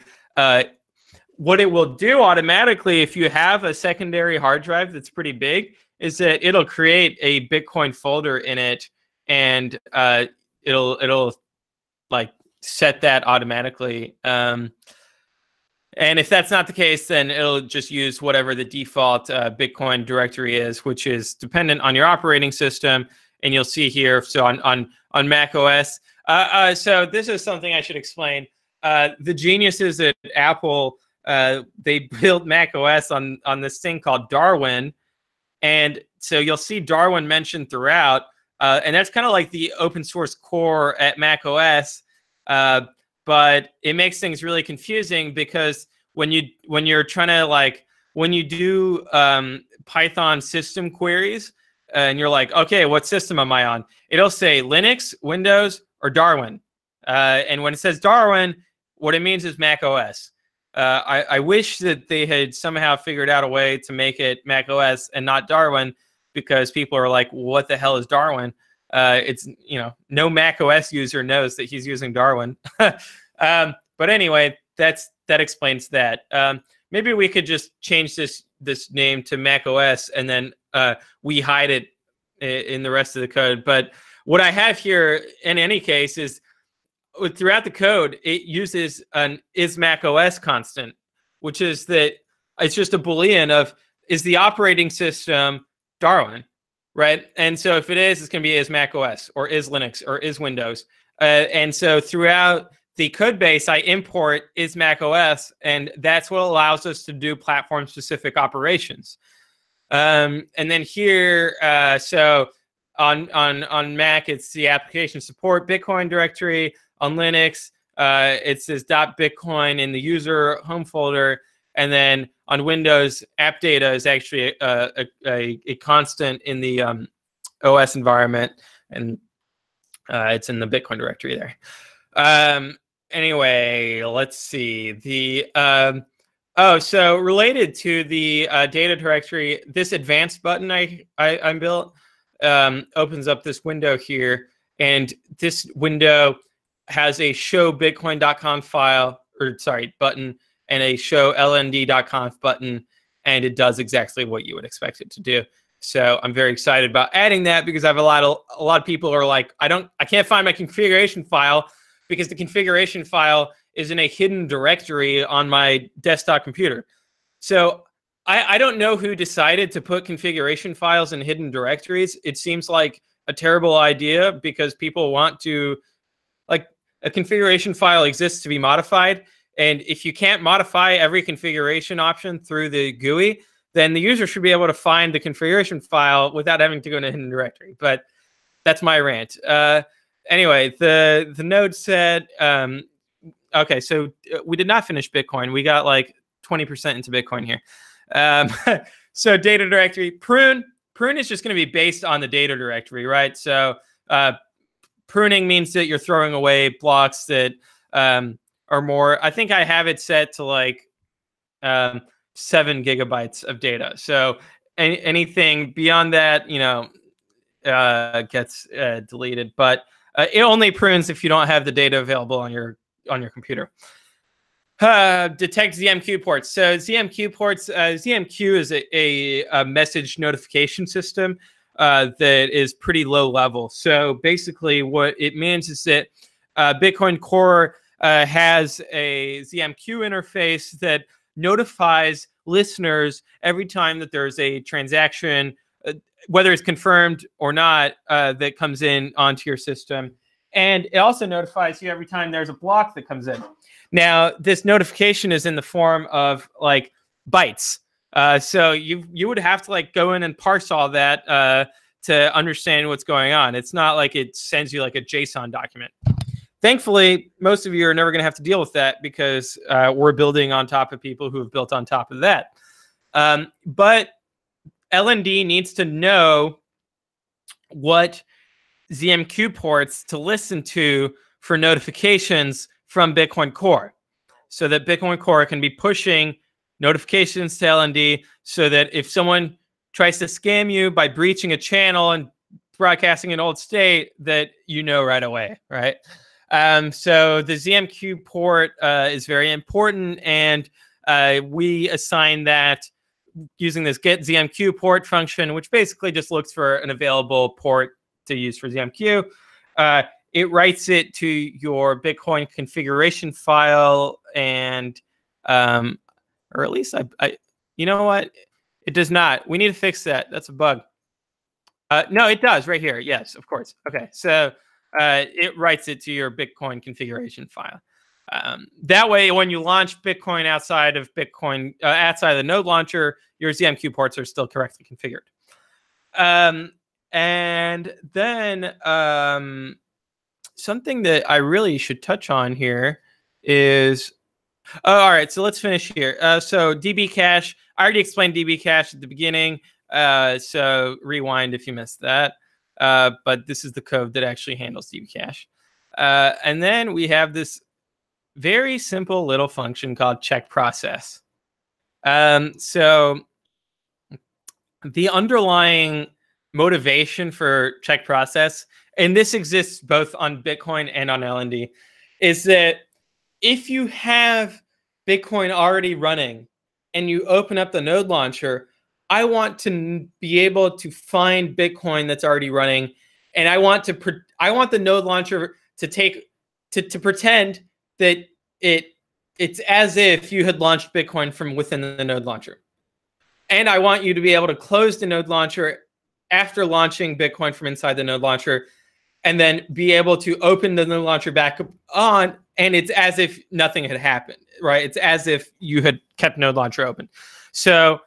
what it will do automatically if you have a secondary hard drive that's pretty big is that it'll create a Bitcoin folder in it, and it'll like set that automatically. And if that's not the case, then it'll just use whatever the default Bitcoin directory is, which is dependent on your operating system. And you'll see here, so on Mac OS. So this is something I should explain. The geniuses at Apple, they built Mac OS on this thing called Darwin. And so you'll see Darwin mentioned throughout, and that's kind of like the open source core at Mac OS. But it makes things really confusing because when you're trying to like when you do Python system queries and you're like, okay, what system am I on? It'll say Linux, Windows, or Darwin. And when it says Darwin, what it means is Mac OS. I wish that they had somehow figured out a way to make it Mac OS and not Darwin, because people are like, what the hell is Darwin? It's, no Mac OS user knows that he's using Darwin. But anyway, that explains that. Maybe we could just change this name to Mac OS and then we hide it in the rest of the code. But what I have here in any case is throughout the code, it uses an is Mac OS constant, which is that it's just a Boolean of is the operating system Darwin, right? And so if it is, it's going to be is Mac OS or is Linux or is Windows. And so throughout the code base, I import is Mac OS, and that's what allows us to do platform specific operations. And then here, so on Mac, it's the application support Bitcoin directory. On Linux, it says .bitcoin in the user home folder. And then on Windows, app data is actually a constant in the OS environment. And it's in the Bitcoin directory there. Anyway, let's see. So related to the data directory, this advanced button I built opens up this window here. And this window has a show bitcoin.conf button and a show lnd.conf button, and it does exactly what you would expect it to do. So I'm very excited about adding that because I have a lot of people are like, I can't find my configuration file because the configuration file is in a hidden directory on my desktop computer. So I don't know who decided to put configuration files in hidden directories. It seems like a terrible idea because people want to, like, a configuration file exists to be modified. And if you can't modify every configuration option through the GUI, then the user should be able to find the configuration file without having to go in a hidden directory. But that's my rant. Anyway, the node said, okay, so we did not finish Bitcoin. We got like 20% into Bitcoin here. So data directory, prune is just going to be based on the data directory, right? So pruning means that you're throwing away blocks that are more, I think I have it set to like 7 gigabytes of data. So anything beyond that, gets deleted. But it only prunes if you don't have the data available on your computer. Detect ZMQ ports. So ZMQ ports, ZMQ is a message notification system that is pretty low level. So basically what it means is that Bitcoin Core has a ZMQ interface that notifies listeners every time that there's a transaction, whether it's confirmed or not, that comes in onto your system. And it also notifies you every time there's a block that comes in. Now, this notification is in the form of like bytes. So you would have to like go in and parse all that to understand what's going on. It's not like it sends you like a JSON document. Thankfully, most of you are never going to have to deal with that because we're building on top of people who have built on top of that. But LND needs to know what ZMQ ports to listen to for notifications from Bitcoin Core, so that Bitcoin Core can be pushing notifications to LND so that if someone tries to scam you by breaching a channel and broadcasting an old state, that you know right away, right? So the ZMQ port is very important, and we assign that using this get ZMQ port function, which basically just looks for an available port to use for ZMQ. It writes it to your Bitcoin configuration file, and or at least I you know what? It does not. We need to fix that. That's a bug. No, it does right here. Yes, of course. Okay, so it writes it to your Bitcoin configuration file. That way, when you launch Bitcoin outside of the node launcher, your ZMQ ports are still correctly configured. And then something that I really should touch on here is, all right, so let's finish here. So DB cache, I already explained DB cache at the beginning, so rewind if you missed that. But this is the code that actually handles DB cache. And then we have this very simple little function called check process. So the underlying motivation for check process, and this exists both on Bitcoin and on LND, is that if you have Bitcoin already running and you open up the node launcher, I want to be able to find Bitcoin that's already running, and I want the node launcher to pretend that it's as if you had launched Bitcoin from within the node launcher. And I want you to be able to close the node launcher after launching Bitcoin from inside the node launcher, and then be able to open the node launcher back on, and it's as if nothing had happened, right? It's as if you had kept node launcher open. So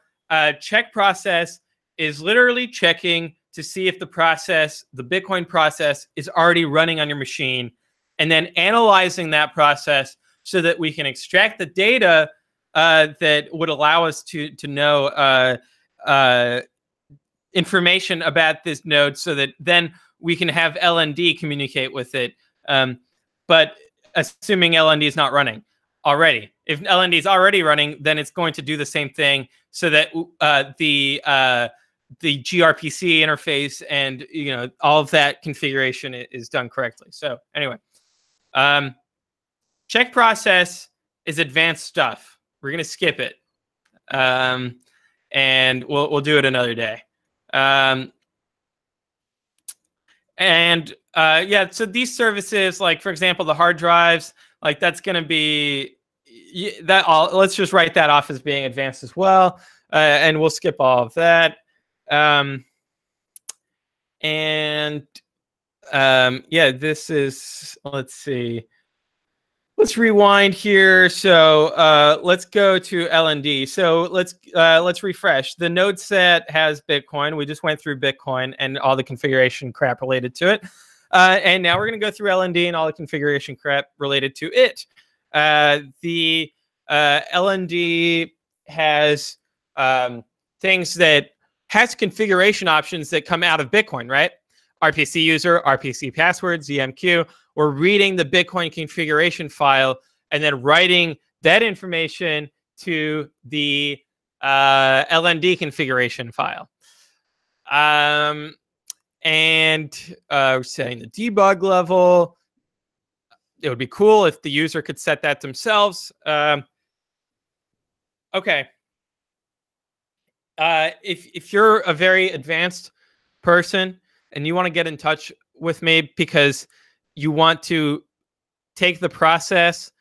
check process is literally checking to see if the Bitcoin process is already running on your machine, and then analyzing that process so that we can extract the data that would allow us to know information about this node, so that then we can have LND communicate with it. But assuming LND is not running already. If LND is already running, then it's going to do the same thing, so that the GRPC interface and all of that configuration is done correctly. So anyway, check process is advanced stuff. We're gonna skip it, and we'll do it another day. Yeah, so these services, like for example, the hard drives, like that's gonna be that all. Let's just write that off as being advanced as well, and we'll skip all of that. Yeah, this is. Let's see. Let's rewind here. So let's go to LND. So let's refresh. The node set has Bitcoin. We just went through Bitcoin and all the configuration crap related to it. And now we're going to go through LND and all the configuration crap related to it. The LND has things that has configuration options that come out of Bitcoin, right? RPC user, RPC password, ZMQ. We're reading the Bitcoin configuration file and then writing that information to the LND configuration file. We're setting the debug level. It would be cool if the user could set that themselves. Okay. If you're a very advanced person and you want to get in touch with me because you want to take the process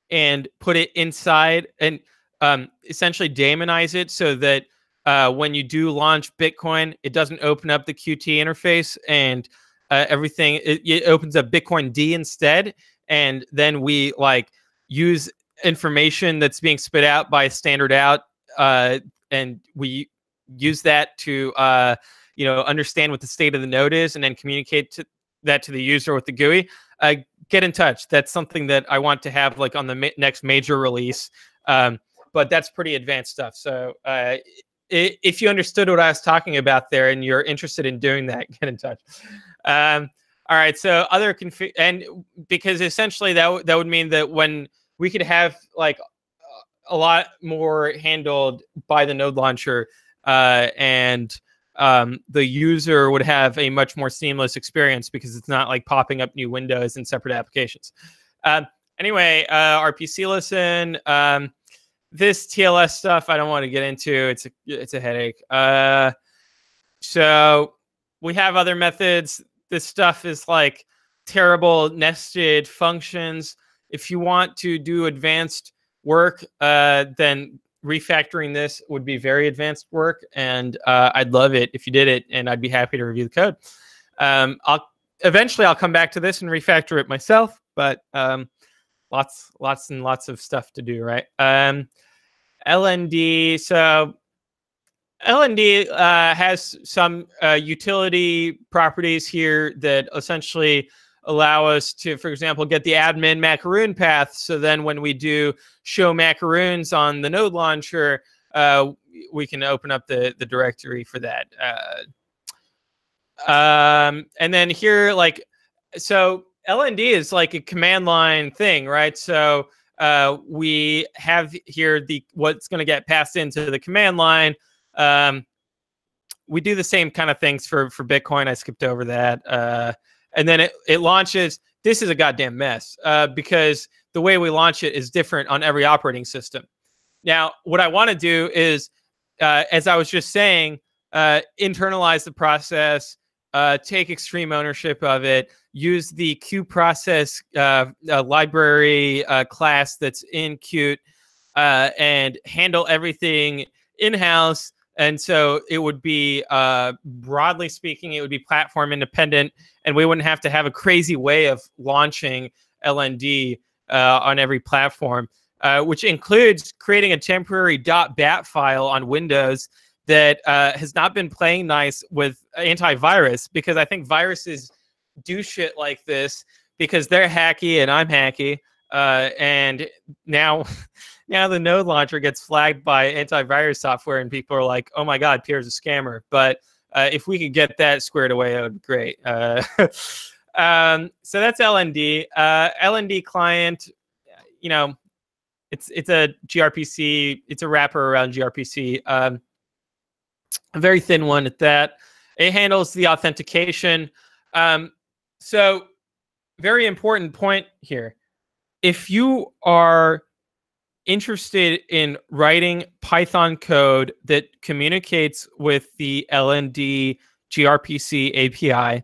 and put it inside and essentially daemonize it so that when you do launch Bitcoin, it doesn't open up the Qt interface and everything. It opens up Bitcoin D instead, and then we use information that's being spit out by standard out, and we use that to understand what the state of the node is, and then communicate that to the user with the GUI. Get in touch. That's something that I want to have on the next major release. But that's pretty advanced stuff. So if you understood what I was talking about there and you're interested in doing that, get in touch. All right. So other config, and because essentially that would mean that when we could have a lot more handled by the node launcher, and the user would have a much more seamless experience because it's not popping up new windows and separate applications. Anyway, RPC listen. This TLS stuff I don't want to get into. It's a headache. So we have other methods. This stuff is terrible nested functions. If you want to do advanced work, then refactoring this would be very advanced work, and I'd love it if you did it, and I'd be happy to review the code. Eventually I'll come back to this and refactor it myself, but lots and lots of stuff to do, right? LND. So LND has some utility properties here that essentially allow us to, for example, get the admin macaroon path. So then when we do show macaroons on the node launcher, we can open up the directory for that. And then here, like, so LND is like a command line thing, right? So we have here what's going to get passed into the command line. We do the same kind of things for Bitcoin. I skipped over that. And then it launches. This is a goddamn mess because the way we launch it is different on every operating system. Now, what I want to do is, as I was just saying, internalize the process, take extreme ownership of it, use the QProcess library class that's in Qt, and handle everything in-house. And so it would be, broadly speaking, it would be platform independent, and we wouldn't have to have a crazy way of launching LND on every platform, which includes creating a temporary .bat file on Windows that has not been playing nice with antivirus, because I think viruses do shit like this because they're hacky and I'm hacky. And now the node launcher gets flagged by antivirus software and people are like, oh my God, Pierre's a scammer. But if we could get that squared away, that would be great. So that's LND. LND client, you know, it's a gRPC. It's a wrapper around gRPC. A very thin one at that. It handles the authentication. So very important point here. If you are interested in writing Python code that communicates with the LND gRPC API,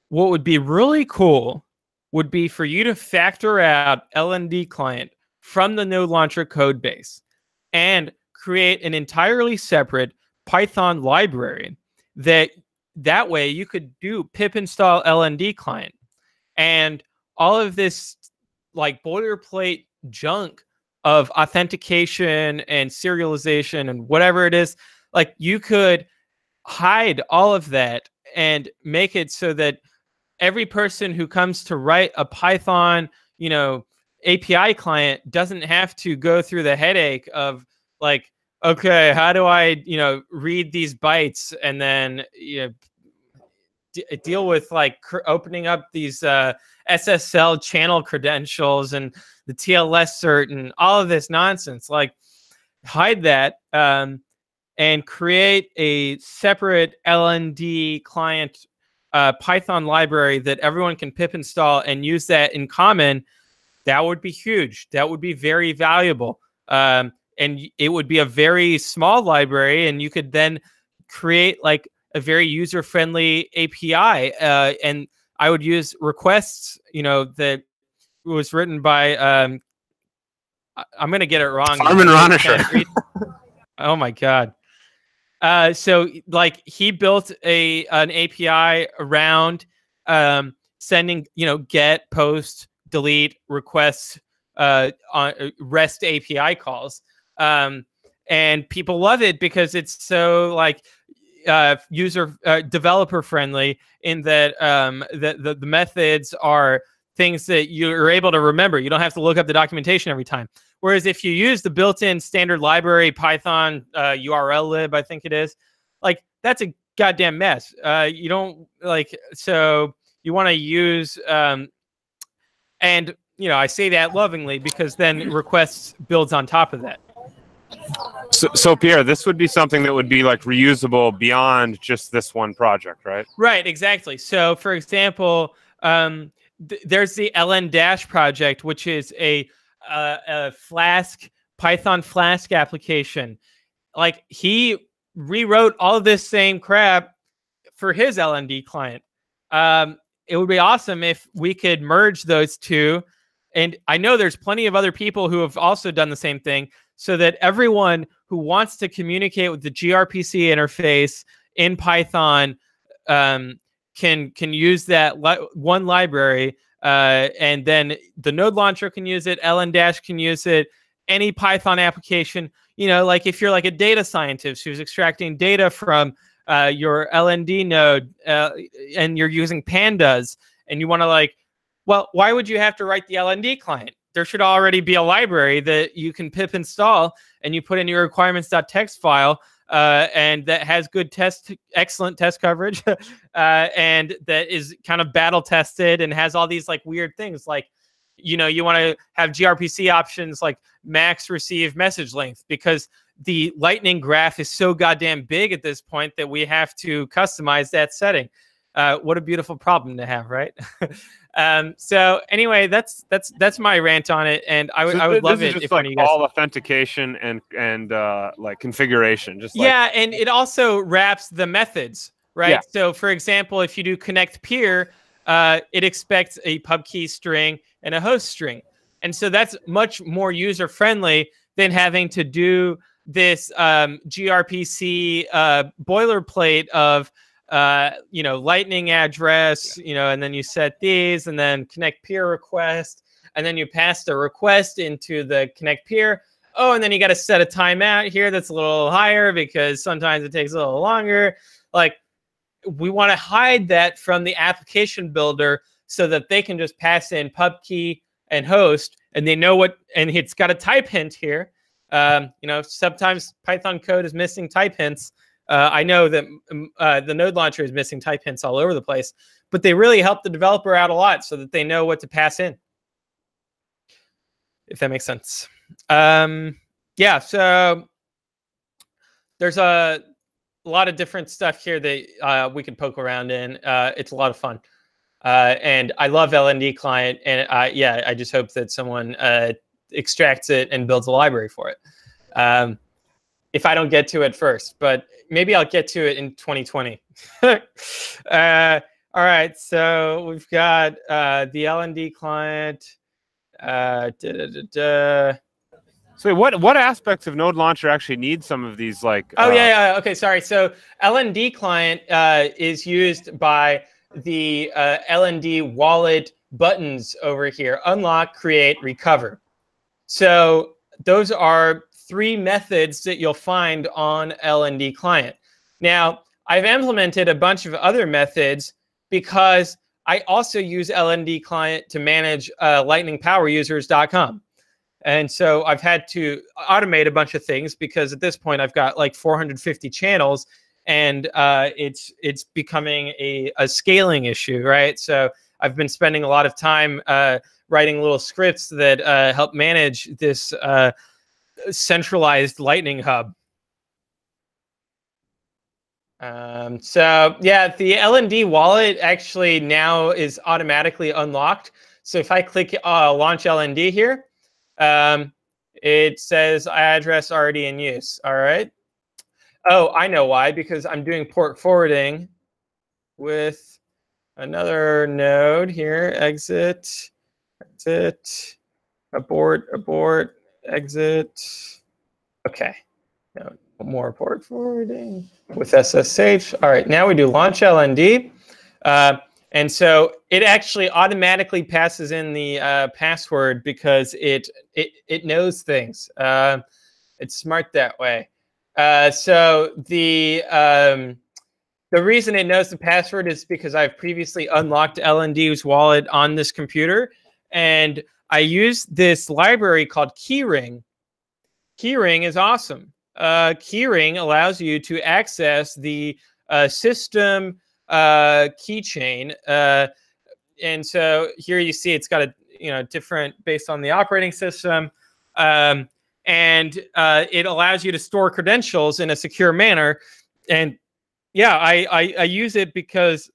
what would be really cool would be for you to factor out LND client from the node launcher code base and create an entirely separate Python library that way you could do pip install LND client, and all of this like boilerplate junk of authentication and serialization and whatever it is, like you could hide all of that and make it so that every person who comes to write a Python, API client doesn't have to go through the headache of like, okay, how do I, read these bytes and then deal with like opening up these SSL channel credentials and the TLS cert and all of this nonsense. Like, hide that and create a separate LND client Python library that everyone can pip install and use that in common. That would be huge. That would be very valuable. And it would be a very small library, and you could then create like a very user-friendly API. And I would use requests, that was written by, I'm going to get it wrong. Armin Ronisher. Oh my God. So like he built an API around sending, get, post, delete requests on REST API calls. And people love it because it's so like developer friendly in that the methods are things that you're able to remember. You don't have to look up the documentation every time. Whereas if you use the built-in standard library Python URL lib, I think it is, like that's a goddamn mess. You don't like, so you want to use and I say that lovingly because then requests builds on top of that. So Pierre, this would be something that would be like reusable beyond just this one project, right? Right, exactly. So for example, there's the LN- project, which is a Flask, Python Flask application. Like he rewrote all of this same crap for his LND client. It would be awesome if we could merge those two. And I know there's plenty of other people who have also done the same thing, so that everyone who wants to communicate with the gRPC interface in Python can use that one library, and then the node launcher can use it, LN- can use it, any Python application, you know, like if you're like a data scientist who's extracting data from your LND node and you're using pandas and you want to like, well, why would you have to write the LND client? There should already be a library that you can pip install and you put in your requirements.txt file and that has good excellent test coverage and that is kind of battle tested and has all these like weird things like, you know, you want to have gRPC options like max receive message length because the Lightning graph is so goddamn big at this point that we have to customize that setting. What a beautiful problem to have, right? So anyway, that's my rant on it, and I would love it if like you guys... all authentication and like configuration, just like... Yeah, and it also wraps the methods, right? Yeah. So for example, if you do connect peer, it expects a pub key string and a host string, and so that's much more user friendly than having to do this gRPC boilerplate of you know, Lightning address, you know, and then you set these and then connect peer request, and then you pass the request into the connect peer. Oh, and then you got to set a timeout here that's a little higher because sometimes it takes a little longer. Like, we want to hide that from the application builder so that they can just pass in pub key and host, and they know what, and it's got a type hint here. You know, sometimes Python code is missing type hints. I know that the node launcher is missing type hints all over the place, but they really help the developer out a lot so that they know what to pass in, if that makes sense. Yeah, so there's a lot of different stuff here that we can poke around in. It's a lot of fun. And I love LND client, and yeah, I just hope that someone extracts it and builds a library for it. If I don't get to it first, but maybe I'll get to it in 2020. All right, so we've got the LND client. So what aspects of Node Launcher actually need some of these like? Oh yeah. Okay, sorry. So LND client is used by the LND wallet buttons over here: unlock, create, recover. So those are 3 methods that you'll find on LND client. Now, I've implemented a bunch of other methods because I also use LND client to manage lightningpowerusers.com. And so I've had to automate a bunch of things because at this point I've got like 450 channels, and it's becoming a scaling issue, right? So I've been spending a lot of time writing little scripts that help manage this centralized Lightning hub. So yeah, the LND wallet actually now is automatically unlocked. So if I click launch LND here, it says address already in use. All right. Oh, I know why, because I'm doing port forwarding with another node here. Exit, abort, exit. Okay. No more port forwarding with SSH. All right. Now we do launch LND. And so it actually automatically passes in the password because it knows things. It's smart that way. So the reason it knows the password is because I've previously unlocked LND's wallet on this computer, and I use this library called keyring. Keyring is awesome. Keyring allows you to access the system keychain, and so here you see it's got a different based on the operating system, and it allows you to store credentials in a secure manner. And yeah, I use it because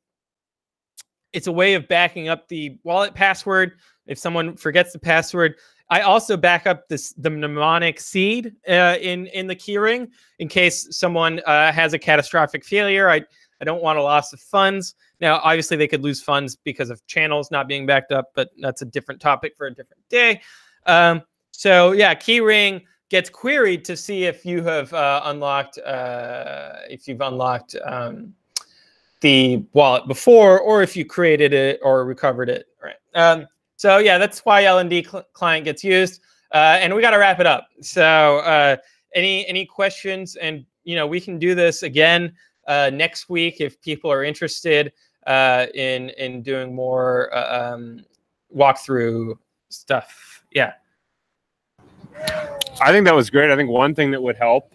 it's a way of backing up the wallet password if someone forgets the password. I also back up the mnemonic seed in the keyring in case someone has a catastrophic failure. I don't want a loss of funds. Now, obviously, they could lose funds because of channels not being backed up, but that's a different topic for a different day. So yeah, keyring gets queried to see if you have unlocked the wallet before, or if you created it or recovered it. Right. So yeah, that's why LND client gets used. and we got to wrap it up. So any questions? And we can do this again next week if people are interested in doing more walkthrough stuff. Yeah. I think that was great. I think one thing that would help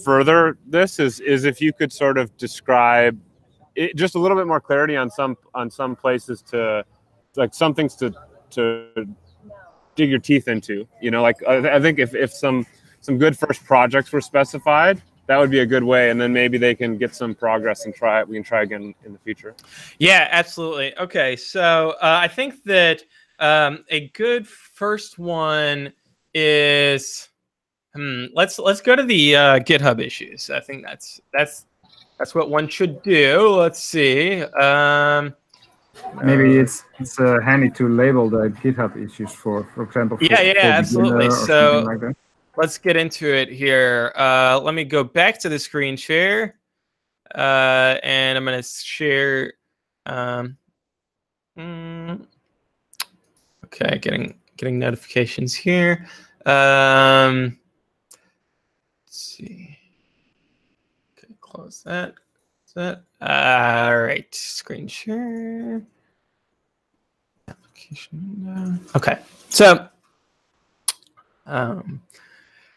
further this is if you could sort of describe it, just a little bit more clarity on some places to, like, some things to dig your teeth into. Like I think if some good first projects were specified, that would be a good way, and then maybe they can get some progress and we can try again in the future. Yeah, absolutely. Okay, so I think that a good first one is let's go to the GitHub issues. I think that's what one should do. Let's see. Maybe it's handy to label the GitHub issues for example. For Absolutely. So like that. Let's get into it here. Let me go back to the screen share, and I'm going to share. Okay, getting notifications here. Let's see. Okay, close that. All right, screen share. Application window. Okay, so.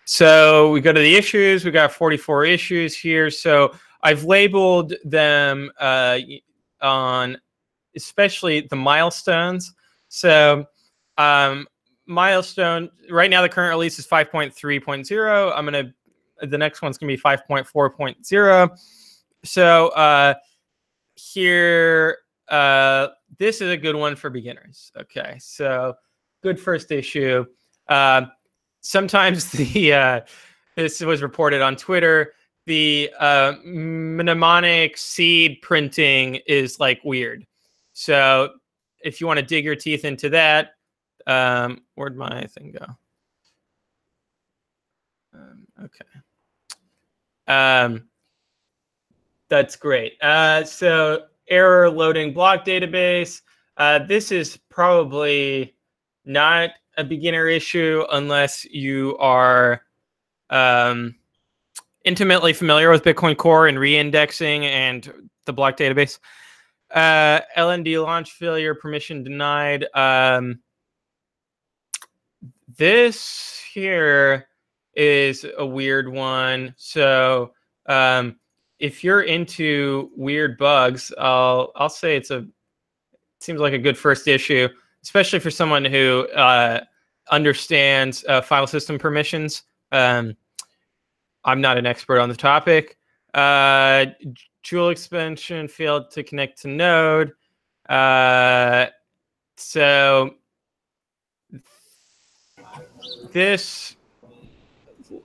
So we go to the issues. We got 44 issues here. So I've labeled them on especially the milestones. So milestone right now, the current release is 5.3.0. The next one's gonna be 5.4.0. So here, this is a good one for beginners. Okay, so good first issue. Sometimes this was reported on Twitter. The mnemonic seed printing is like weird. So if you want to dig your teeth into that, where'd my thing go? Okay. That's great. So error loading block database. This is probably not a beginner issue unless you are intimately familiar with Bitcoin Core and reindexing and the block database. LND launch failure, permission denied. This here is a weird one. So if you're into weird bugs, I'll say it seems like a good first issue, especially for someone who understands file system permissions. I'm not an expert on the topic. Joule expansion failed to connect to Node. So this,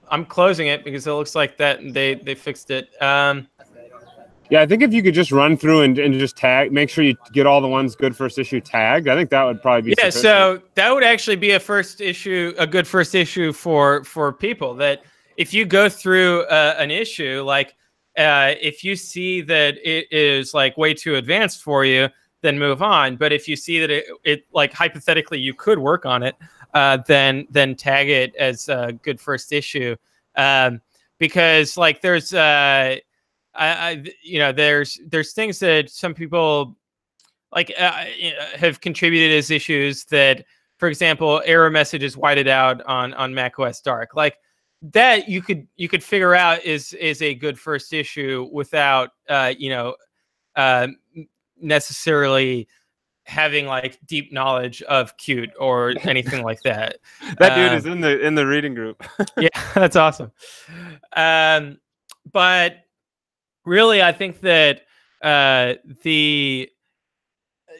I'm closing it because it looks like that they fixed it. Yeah, I think if you could just run through and just tag, make sure you get all the ones good first issue tagged. I think that would probably be sufficient. So that would actually be a good first issue for people. That if you go through an issue, like if you see that it is like way too advanced for you, then move on. But if you see that it like hypothetically you could work on it, then tag it as a good first issue, because like there's there's things that some people like have contributed as issues that, for example, error messages whited out on macOS Dark, like that you could figure out is a good first issue without necessarily having like deep knowledge of Qt or anything like that. That dude is in the reading group. Yeah, that's awesome. But really, I think that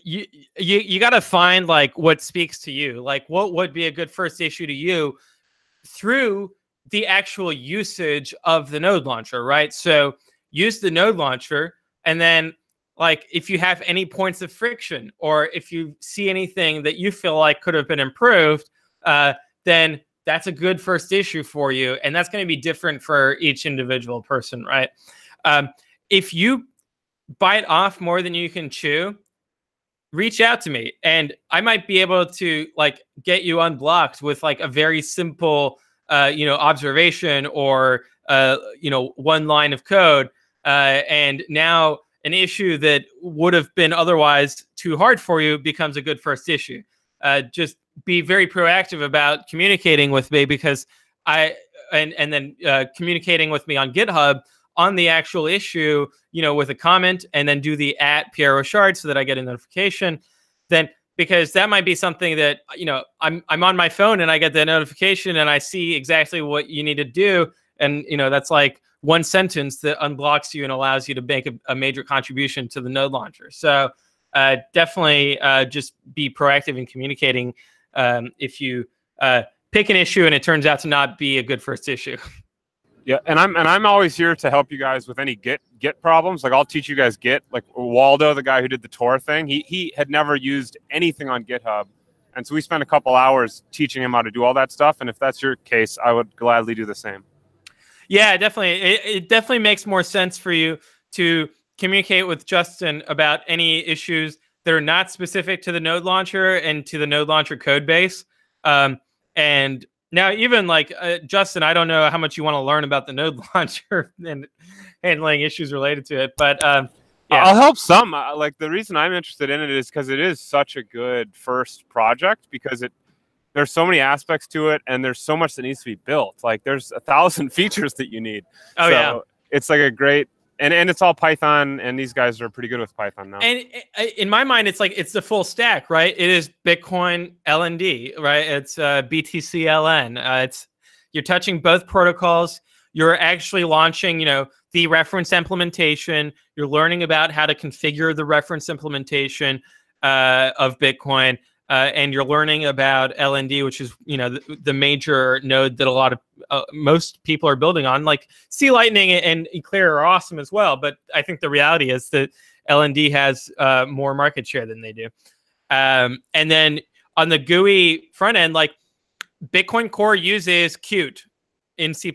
you got to find like what speaks to you, like what would be a good first issue to you through the actual usage of the node launcher, right? So use the node launcher, and then like if you have any points of friction or if you see anything that you feel like could have been improved, then that's a good first issue for you, and that's going to be different for each individual person, right? If you bite off more than you can chew, reach out to me, and I might be able to like get you unblocked with like a very simple, observation or one line of code, and now an issue that would have been otherwise too hard for you becomes a good first issue. Just be very proactive about communicating with me, because and then communicating with me on GitHub on the actual issue, with a comment, and then do the @PierreRochard so that I get a notification. Then, because that might be something that, I'm on my phone and I get the notification and I see exactly what you need to do. And, that's like one sentence that unblocks you and allows you to make a major contribution to the node launcher. So definitely just be proactive in communicating if you pick an issue and it turns out to not be a good first issue. Yeah, and I'm always here to help you guys with any Git problems. Like, I'll teach you guys Git. Like Waldo, the guy who did the Tor thing, he had never used anything on GitHub, and so we spent a couple hours teaching him how to do all that stuff. And if that's your case, I would gladly do the same. Yeah, definitely. It definitely makes more sense for you to communicate with Justin about any issues that are not specific to the node launcher and to the node launcher code base. And now, even like Justin, I don't know how much you want to learn about the node launcher and handling issues related to it, but yeah. I'll help some. Like, the reason I'm interested in it is because it is such a good first project, because there's so many aspects to it, and there's so much that needs to be built. Like, there's 1,000 features that you need. Oh, yeah. It's like a great, and it's all Python, and these guys are pretty good with Python now. And in my mind, it's like, it's the full stack, right? It is Bitcoin LND, right? It's BTC LN. You're touching both protocols. You're actually launching, the reference implementation. You're learning about how to configure the reference implementation of Bitcoin. And you're learning about LND, which is, the major node that a lot of most people are building on. Like, C Lightning and Eclair are awesome as well, but I think the reality is that LND has more market share than they do. And then on the GUI front end, like, Bitcoin Core uses Qt in C++.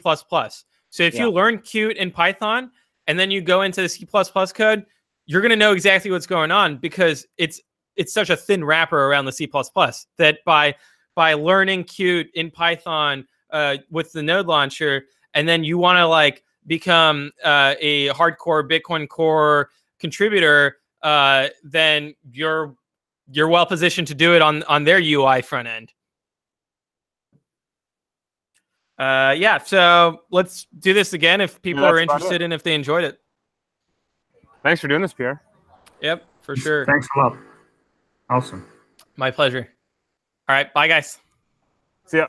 So if you learn Qt in Python and then you go into the C++ code, you're going to know exactly what's going on, because it's such a thin wrapper around the C++ that by learning Qt in Python with the node launcher, and then you want to like become a hardcore Bitcoin Core contributor, then you're well positioned to do it on their UI front end. Yeah, so let's do this again if people are interested and if they enjoyed it. Thanks for doing this, Pierre. Yep, for sure. Thanks a lot. Awesome. My pleasure. All right, bye, guys. See ya.